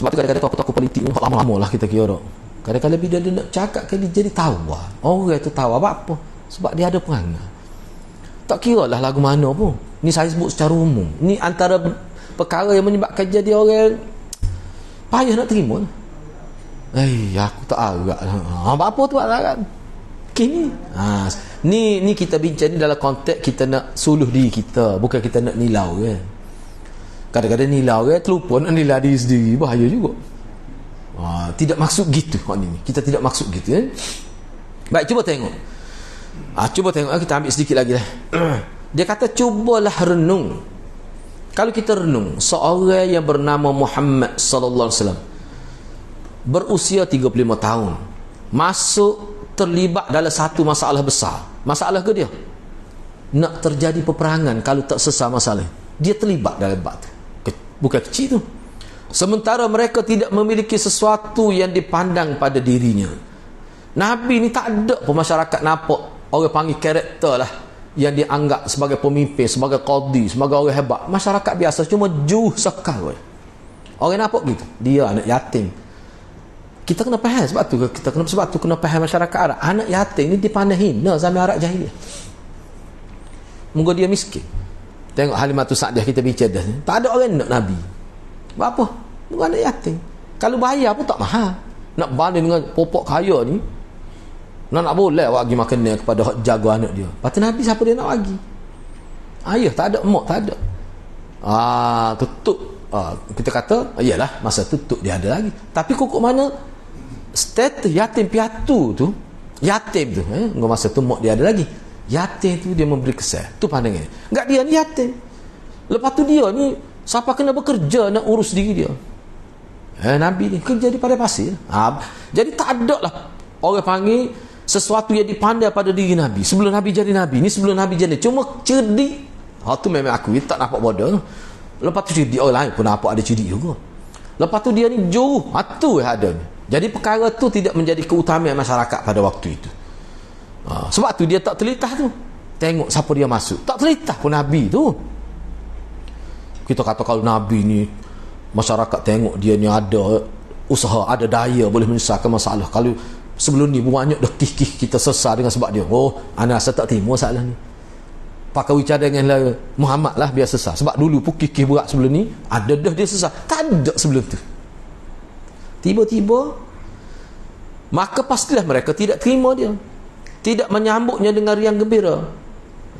Sebab tu kadang-kadang tokoh-tokoh politik ni lama-lama lah kita kira. Kadang-kadang bila dia nak cakap kan dia jadi tahu. Orang tu tahu apa? Sebab dia ada perangai. Tak kira lah lagu mana pun. Ni saya sebut secara umum. Ni antara perkara yang menyebabkan jadi orang payah nak terima. Aku tak agak. Apa tu kan? Kini. Ni kita bincang ni dalam konteks kita nak suluh diri kita, bukan kita nak nilau kan. Kadang-kadang nilau kan, terlupa nak nilau diri sendiri, bahaya juga. Tidak maksud gitu ni. Kita tidak maksud gitu kan. Baik, cuba tengok. Cuba tengok, kita ambil sedikit lagi lah. Dia kata cubalah renung. Kalau kita renung, seorang yang bernama Muhammad sallallahu alaihi wasallam berusia 35 tahun masuk terlibat dalam satu masalah besar. Masalah ke dia? Nak terjadi peperangan kalau tak selesai masalah. Dia terlibat dalam bab tu. Bukan kecil tu. Sementara mereka tidak memiliki sesuatu yang dipandang pada dirinya. Nabi ni tak ada pun masyarakat nampak orang panggil karakter lah yang dianggap sebagai pemimpin, sebagai qadi, sebagai orang hebat. Masyarakat biasa cuma juh sekal. Orang nampak gitu. Dia anak yatim. Kita kena faham sebab tu kena faham masyarakat Arab. Anak yatim ni dipandang hina zaman Arab jahiliah. Moga dia miskin. Tengok Halimatus Sa'diah kita bicara dah. Tak ada orang nak Nabi. Sebab apa? Moga anak yatim. Kalau bayar pun tak mahal. Nak banding dengan popok kaya ni, nak boleh bagi makanan kepada jaga anak dia. Lepas Nabi siapa dia nak bagi? Ayah tak ada, mak tak ada. Tutup. Kita kata, iyalah masa tutup dia ada lagi. Tapi kok mana status yatim piatu tu, yatim tu, masa tu mak dia ada lagi. Yatim tu dia memberi kesan. Tu pandangannya. Enggak, dia ni yatim. Lepas tu dia ni siapa kena bekerja nak urus diri dia. Nabi ni kerja di padang pasir. Jadi tak ada lah orang panggil sesuatu yang dipandai pada diri Nabi sebelum Nabi jadi Nabi. Ni sebelum Nabi jadi cuma cerdik. Tu memang aku tak nampak bodoh. Lepas tu cerdik orang lain pun nampak ada cerdik juga. Lepas tu dia ni jauh. Tu yang ada. Jadi perkara tu tidak menjadi keutamaan masyarakat pada waktu itu. Sebab tu dia tak telitah tu. Tengok siapa dia masuk. Tak telitah pun Nabi tu. Kita kata kalau Nabi ni masyarakat tengok dia ni ada usaha, ada daya boleh menyelesaikan masalah. Kalau sebelum ni banyak dah kih-kih kita sesat dengan sebab dia. Anak saya tak terima masalah ni. Pakai wicara dengan Muhammad lah biar sesat. Sebab dulu pun kih-kih berat sebelum ni, ada dah dia sesat. Tak ada sebelum tu. Tiba-tiba maka pastilah mereka tidak terima dia, tidak menyambutnya dengan riang gembira.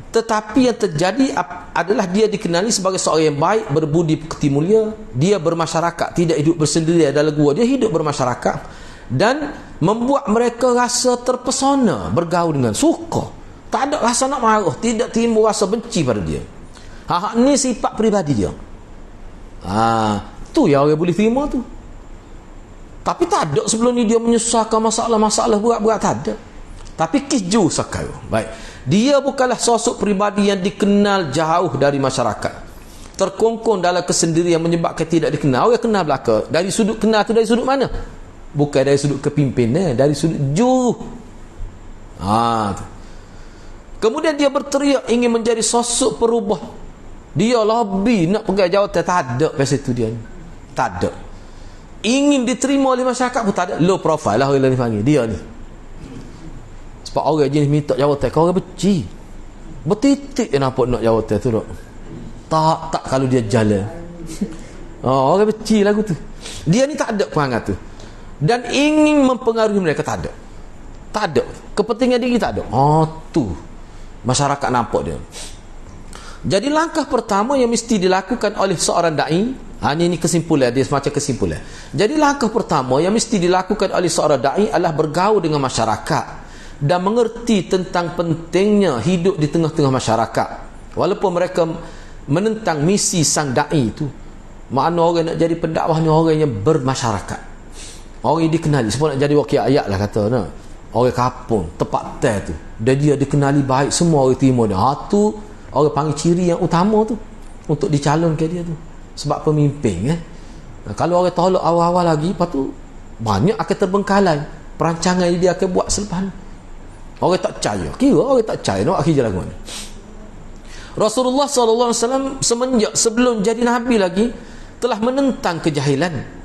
Tetapi yang terjadi adalah dia dikenali sebagai seorang yang baik, berbudi pekerti mulia. Dia bermasyarakat, tidak hidup bersendirian dalam gua. Dia hidup bermasyarakat dan membuat mereka rasa terpesona, bergaul dengan, suka. Tak ada rasa nak marah, tidak timbul rasa benci pada dia. Ni sifat peribadi dia. Tu yang orang boleh terima tu. Tapi tak ada sebelum ni dia menyusahkan masalah-masalah berat-berat, tak ada. Tapi kisju sekarang. Baik. Dia bukanlah sosok peribadi yang dikenal jauh dari masyarakat. Terkongkong dalam kesendirian menyebabkan tidak dikenal. Orang kenal belaka. Dari sudut kenal tu dari sudut mana? Bukan dari sudut kepimpinan, dari sudut juru. Kemudian dia berteriak ingin menjadi sosok perubah. Dia lobby nak pegang jawatan, tak ada pasal itu dia. Tak ada. Ingin diterima oleh masyarakat pun tak ada. Low profile lah orang ni panggil dia ni. Sebab orang jenis minta jawatan, kau orang benci. Bertitik je nampak nak jawatan tu tak. Tak kalau dia jalan. Orang benci lagu tu. Dia ni tak ada perangai tu. Dan ingin mempengaruhi mereka, tak ada. Tak ada. Kepentingan diri tak ada. Tu masyarakat nampak dia. Jadi langkah pertama yang mesti dilakukan oleh seorang da'i, ini kesimpulan dia, semacam kesimpulan. Jadi langkah pertama yang mesti dilakukan oleh seorang da'i adalah bergaul dengan masyarakat dan mengerti tentang pentingnya hidup di tengah-tengah masyarakat. Walaupun mereka menentang misi sang da'i itu, makna orang nak jadi pendakwah ni orang yang bermasyarakat, orang yang dikenali. Sebab nak jadi wakil ayat lah kata nak. Orang kampung tepat tu, dan dia dikenali baik, semua orang terima dia. Tu orang panggil ciri yang utama tu untuk dicalonkan dia tu. Sebab pemimpin kalau orang tolak awal-awal lagi, lepas tu banyak akan terbengkalai perancangan yang dia akan buat selepas ni. Orang tak percaya, kira orang tak percaya nak akhir jalan mana. Rasulullah SAW semenjak sebelum jadi Nabi lagi telah menentang kejahilan.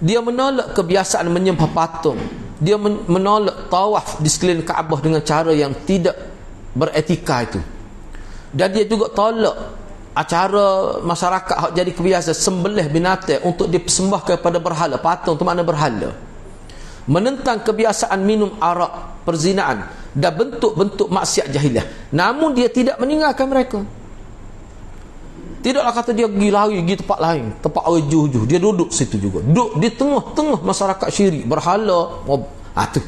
Dia menolak kebiasaan menyembah patung. Dia menolak tawaf di sekeliling Kaabah dengan cara yang tidak beretika itu. Dan dia juga tolak acara masyarakat jadi kebiasaan sembelih binatang untuk dipersembahkan kepada berhala. Patung tu makna berhala. Menentang kebiasaan minum arak, perzinaan dan bentuk-bentuk maksiat jahiliah. Namun dia tidak meninggalkan mereka. Tidaklah kata dia pergi lari, pergi tempat lain, tempat orang juh-juh. Dia duduk situ juga. Duduk di tengah-tengah masyarakat syirik, berhala. Tu.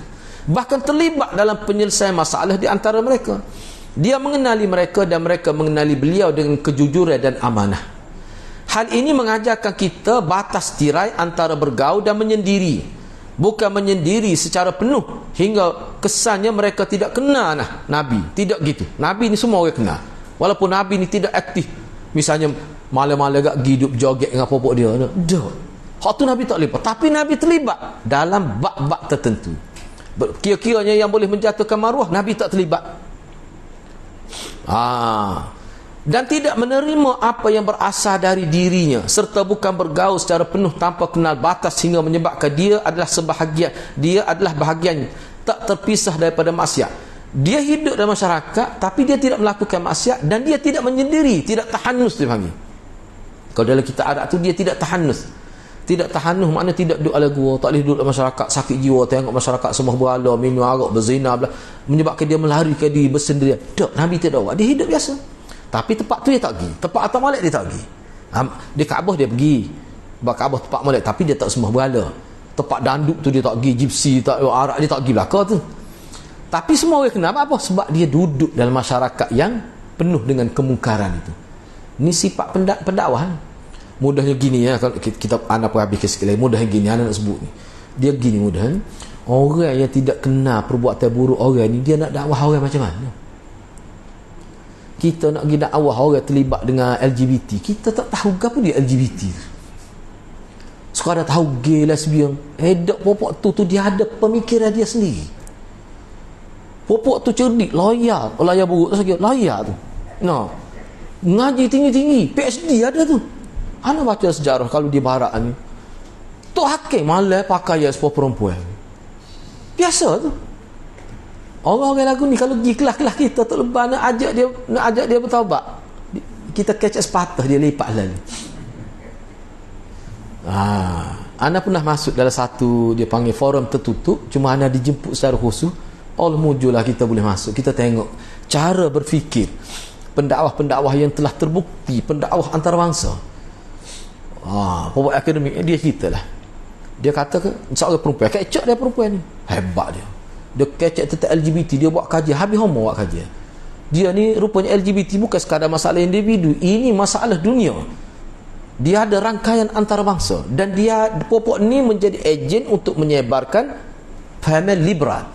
Bahkan terlibat dalam penyelesaian masalah di antara mereka. Dia mengenali mereka dan mereka mengenali beliau dengan kejujuran dan amanah. Hal ini mengajarkan kita batas tirai antara bergaul dan menyendiri. Bukan menyendiri secara penuh hingga kesannya mereka tidak kenal Nabi. Tidak gitu. Nabi ni semua orang kenal. Walaupun Nabi ni tidak aktif. Misalnya malam-malam agak hidup joget dengan popok dia. Hak tu Nabi tak terlibat. Tapi Nabi terlibat dalam bab-bab tertentu. Kira-kiranya yang boleh menjatuhkan maruah, Nabi tak terlibat. Dan tidak menerima apa yang berasal dari dirinya, serta bukan bergaul secara penuh tanpa kenal batas hingga menyebabkan dia adalah bahagian tak terpisah daripada maksiat. Dia hidup dalam masyarakat tapi dia tidak melakukan maksiat dan dia tidak menyendiri, tidak tahanus dia panggil. Kalau dalam kitab adat tu dia tidak tahanus. Tidak tahanus makna tidak duduk ala gua, tak boleh duduk dalam masyarakat, sakit jiwa tengok masyarakat semua berhala, minum arak, berzina, menyebabkan dia melarikan diri bersendirian. Tak, Nabi tidak buat. Dia hidup biasa. Tapi tempat tu dia tak pergi. Tempat atas molek dia tak pergi. Di Kaabah dia pergi. Sebab Kaabah tempat molek tapi dia tak sembah berhala. Tempat danduk tu dia tak pergi, gypsy, tak arak dia tak pergi belaka tu. Tapi semua orang kenal apa? Sebab dia duduk dalam masyarakat yang penuh dengan kemungkaran itu. Ini sifat pendakwah. Mudahnya gini ya, kalau kita anak pun habis sekali. Mudahnya gini anak nak sebut ni. Dia gini mudah. Orang yang tidak kenal perbuatan buruk orang ni, dia nak dakwah orang macam mana? Kita nak pergi dakwah orang terlibat dengan LGBT, kita tak tahu apa dia LGBT. Sekadar tahu gay, lesbian. Dok popok tu dia ada pemikiran dia sendiri. Popok tu cerdik, loyal. Loyal buruk tu sakit, loyal tu. Ngaji tinggi-tinggi, PhD ada tu. Ana baca sejarah kalau di barat ni. Tok hakim malah pakai ya sepuluh perempuan. Biasa tu. Orang-orang lagu ni kalau pergi kelas-kelas kita tak lepas nak ajak dia bertaubat. Kita kecek sepatah dia lipat lalu. Ana pernah masuk dalam satu dia panggil forum tertutup, cuma ana dijemput secara khusus. Allah mujulah kita boleh masuk. Kita tengok cara berfikir pendakwah-pendakwah yang telah terbukti, pendakwah antarabangsa. Pokok akademik dia ceritalah. Dia kata ke seorang perempuan, kecek dia perempuan ni. Hebat dia. Dia kecek tentang LGBT, dia buat kajian, habis homo buat kajian. Dia ni rupanya LGBT bukan sekadar masalah individu, ini masalah dunia. Dia ada rangkaian antarabangsa dan dia popok ni menjadi ejen untuk menyebarkan family liberal.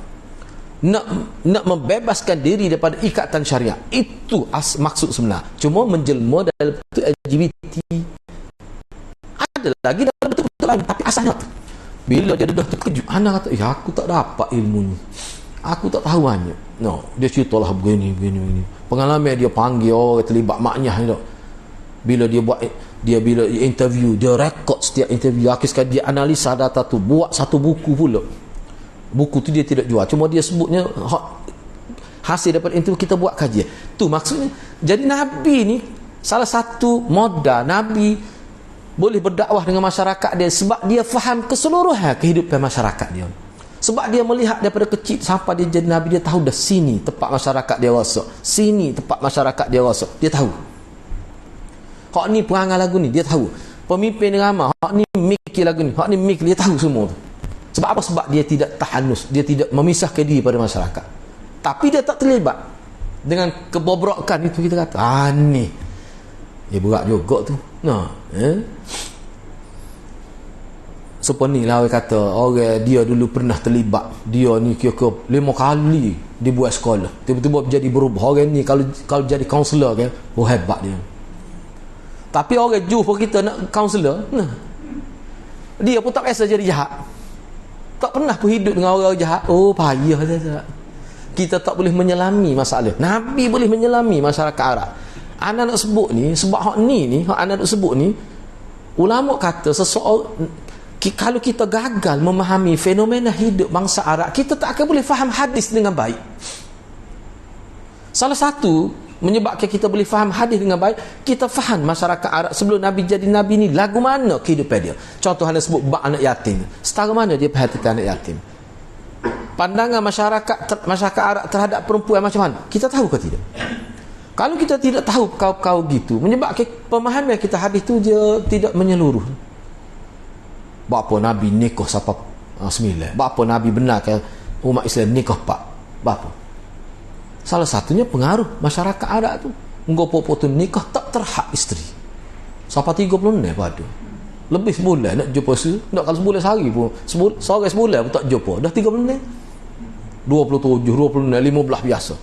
Nak membebaskan diri daripada ikatan syariah. Itu maksud sebenar. Cuma menjelma dalam bentuk LGBT. Ada lagi dalam bentuk lain, tapi asalnya tu. Bila dia dah terkejut, anak kata, aku tak dapat ilmu ni. Aku tak tahu banyak. No, dia ceritalah begini. Pengalaman dia panggil orang terlibat maknya ni. Bila bila interview, dia rekod setiap interview. Akhir sekali dia analisa data tu, buat satu buku pula. Buku tu dia tidak jual, cuma dia sebutnya hasil daripada interview kita buat kajian. Tu maksudnya. Jadi Nabi ni salah satu modal Nabi boleh berdakwah dengan masyarakat dia sebab dia faham keseluruhan kehidupan masyarakat dia. Sebab dia melihat daripada kecil sampai dia jadi Nabi, dia tahu dah sini tempat masyarakat dia rasa, sini tempat masyarakat dia rasa, dia tahu. Hak ni perangai lagu ni, dia tahu. Pemimpin ramah, hak ni mikir lagu ni, hak ni mikir, dia tahu semua tu. Sebab apa? Sebab dia tidak tahanus, dia tidak memisahkan diri pada masyarakat. Tapi dia tak terlibat dengan kebobrokan itu, kita kata, ni dia berat juga tu. Seperti lah orang kata, orang dia dulu pernah terlibat, dia ni kira-kira 5 kali dia buat sekolah, tiba-tiba jadi berubah. Orang ni kalau jadi kaunselor kan, hebat dia. Tapi orang jumpa kita nak kaunselor, dia pun tak biasa jadi jahat, tak pernah pun hidup dengan orang jahat. Payah tak. Kita tak boleh menyelami masalah. Nabi boleh menyelami masyarakat Arab. Anak nak sebut ni, sebab hak ni hak anak nak sebut ni, ulama kata seseorang, kalau kita gagal memahami fenomena hidup bangsa Arab, kita tak akan boleh faham hadis dengan baik. Salah satu menyebabkan kita boleh faham hadis dengan baik, kita faham masyarakat Arab sebelum Nabi jadi Nabi ni lagu mana kehidupan dia. Contoh anda sebut bab anak yatim, setara mana dia perhatikan anak yatim. Pandangan masyarakat Arab terhadap perempuan macam mana, kita tahu ke tidak? Kalau kita tidak tahu kau gitu, menyebabkan pemahaman kita hadis tu dia tidak menyeluruh. Bapa Nabi nikah siapa 9, bapa Nabi benarkan umat Islam nikah 4, bapa. Salah satunya pengaruh masyarakat Arab tu. Engkau tu nikah tak terhak isteri. Sampai 30 ni pada. Lebih sebulan nak jumpa nak kalau sebulan sehari pun, sebulan pun tak jumpa. Dah 30 ni. 27, 20 ni, 15 biasa.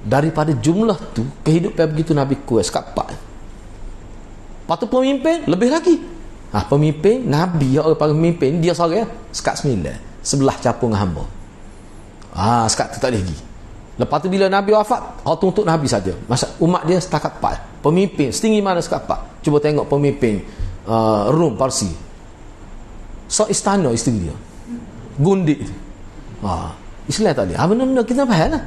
Daripada jumlah tu, kehidupan begitu Nabi kuat sekat 4. Lepas tu pemimpin lebih lagi. Pemimpin Nabi, orang pemimpin dia seorang sekat 9, sebelah capung hamba. Sekat tu tak lagi. Lepas tu bila Nabi wafat, untuk Nabi saja. Umat dia setakat 4. Pemimpin setinggi mana sekat 4? Cuba tengok pemimpin Rum, Parsi. Istana isteri dia. Gundik tu. Islam tak boleh. Benar-benar kita faham lah.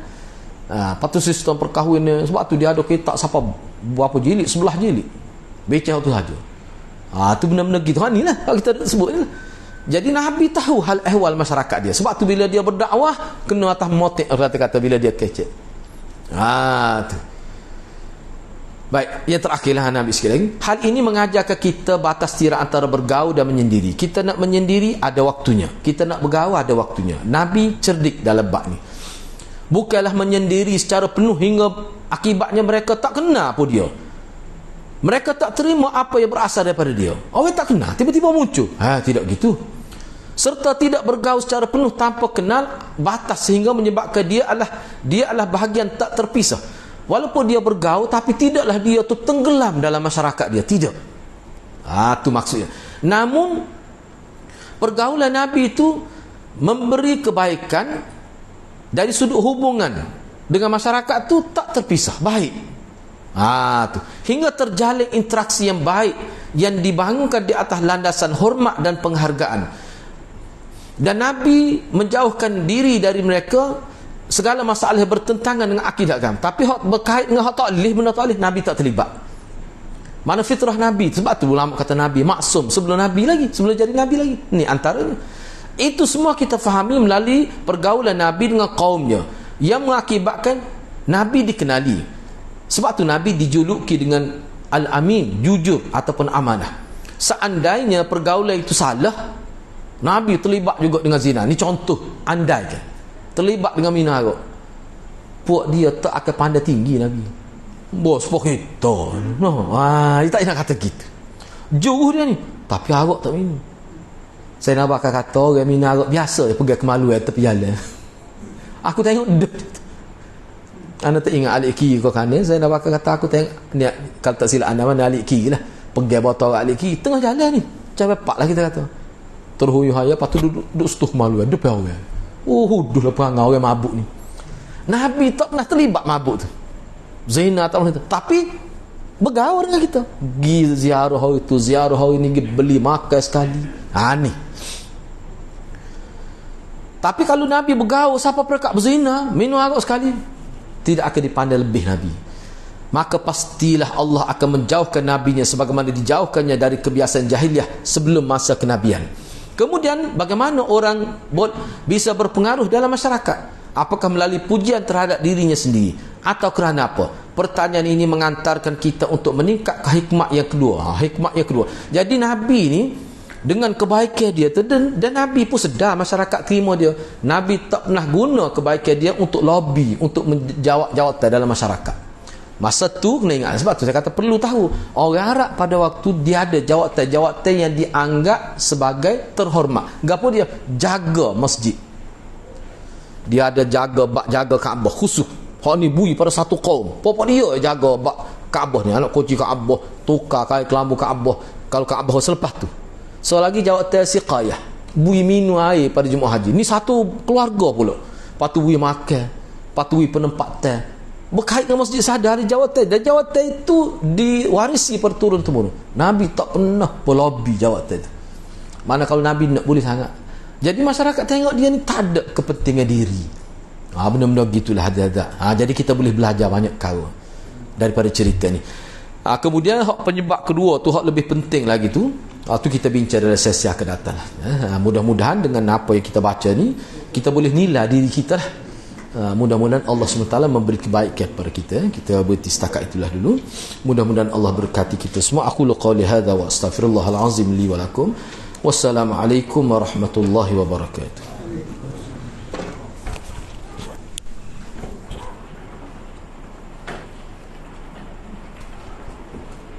Lepas tu sistem perkahwinan, sebab tu dia ada kitab siapa berapa jilid, 11 jilid. Becah tu saja. Tu benar-benar gitu. Ni lah kita sebut ni lah. Jadi Nabi tahu hal ehwal masyarakat dia. Sebab tu bila dia berdakwah, kena atas motik, kata-kata bila dia kecek. Tu. Baik, yang terakhirlah Nabi sekali lagi. Hal ini mengajar ke kita batas tira antara bergaul dan menyendiri. Kita nak menyendiri ada waktunya, kita nak bergaul ada waktunya. Nabi cerdik dalam bab ni. Bukanlah menyendiri secara penuh hingga akibatnya mereka tak kenal pun dia. Mereka tak terima apa yang berasal daripada dia. Orang tak kenal, tiba-tiba muncul. Tidak gitu. Serta tidak bergaul secara penuh tanpa kenal batas sehingga menyebabkan dia adalah bahagian tak terpisah. Walaupun dia bergaul, tapi tidaklah dia tu tenggelam dalam masyarakat dia. Tidak. Tu maksudnya. Namun pergaulan Nabi itu memberi kebaikan dari sudut hubungan dengan masyarakat tu tak terpisah, baik. Tu. Hingga terjalin interaksi yang baik yang dibangunkan di atas landasan hormat dan penghargaan. Dan Nabi menjauhkan diri dari mereka segala masalah yang bertentangan dengan akidah agama. Tapi hak berkait dengan hak taklif, benda taklif, Nabi tak terlibat. Mana fitrah Nabi. Sebab tu ulama kata Nabi maksum sebelum Nabi lagi, sebelum jadi Nabi lagi. Ni antaranya. Itu semua kita fahami melalui pergaulan Nabi dengan kaumnya yang mengakibatkan Nabi dikenali. Sebab tu Nabi dijuluki dengan Al-Amin, jujur ataupun amanah. Seandainya pergaulan itu salah, Nabi terlibat juga dengan zina. Ni contoh, andai kan terlibat dengan minarok, puak dia tak akan pandai tinggi Nabi. Bos pok kita. Dia tak nak kata gitu. Juruh dia ni. Tapi arak tak minum. Saya nak bakal kata orang minum arak biasa, pergi kemaluan tepi jalan. Aku tengok duduk. Anda tak ingat alik kiri ke kanan, saya nak bakal kata aku tengok ni, kalau tak silap anda mana alik kiri lah. Pergi botol alik kiri tengah jalan ni. Macam pak lah kita kata. Terhuyuh haya, lepas tu duduk setuh kemaluan depan orang. Huduh lah perangai orang mabuk ni. Nabi tak pernah terlibat mabuk tu. Zina tak pernah. Tapi bergaul dengan kita. Pergi ziarah hari tu, ziarah hari ni, beli makan sekali. Ni. Tapi kalau Nabi bergaul, siapa perkak berzina, minum arak sekali, tidak akan dipandai lebih Nabi. Maka pastilah Allah akan menjauhkan Nabinya sebagaimana dijauhkannya dari kebiasaan jahiliah sebelum masa kenabian. Kemudian bagaimana orang bisa berpengaruh dalam masyarakat? Apakah melalui pujian terhadap dirinya sendiri atau kerana apa? Pertanyaan ini mengantarkan kita untuk meningkat ke hikmat yang kedua. Hikmat yang kedua. Jadi Nabi ni dengan kebaikan dia tu, dan Nabi pun sedar masyarakat terima dia. Nabi tak pernah guna kebaikan dia untuk lobby, untuk menjawab jawatan dalam masyarakat. Masa tu kena ingat, sebab tu saya kata perlu tahu orang Arab pada waktu dia ada jawatan yang dianggap sebagai terhormat. Gapo dia? Jaga masjid. Dia ada jaga Kaabah khusus. Hak ni bui pada satu kaum. Pokok dia jaga Kaabah ni, anak kunci Kaabah, tukar kain kelambu Kaabah kalau Kaabah selepas tu. So lagi jawatan siqayah, bui minum air pada jemaah haji. Ni satu keluarga pula. Patu bui makan, patu bui penempatan. Berkait dengan masjid sadar jawatan, dan jawatan itu diwarisi perturun-temurun. Nabi tak pernah berlobby jawatan itu. Mana kalau Nabi nak boleh sangat. Jadi masyarakat tengok dia ni tak ada kepentingan diri. Benda-benda gitulah ada. Jadi kita boleh belajar banyak kau daripada cerita ni. Kemudian hak penyebab kedua tu, hak lebih penting lagi tu, tu kita bincang dalam sesi akan datang. Mudah-mudahan dengan apa yang kita baca ni, kita boleh nilai diri kita lah. Mudah-mudahan Allah SWT memberi kebaikan kepada kita. Kita berhenti setakat itulah dulu. Mudah-mudahan Allah berkati kita semua. Aku qawli hadza wa astaghfirullahal azim li wa lakum. Wassalamualaikum warahmatullahi wabarakatuh.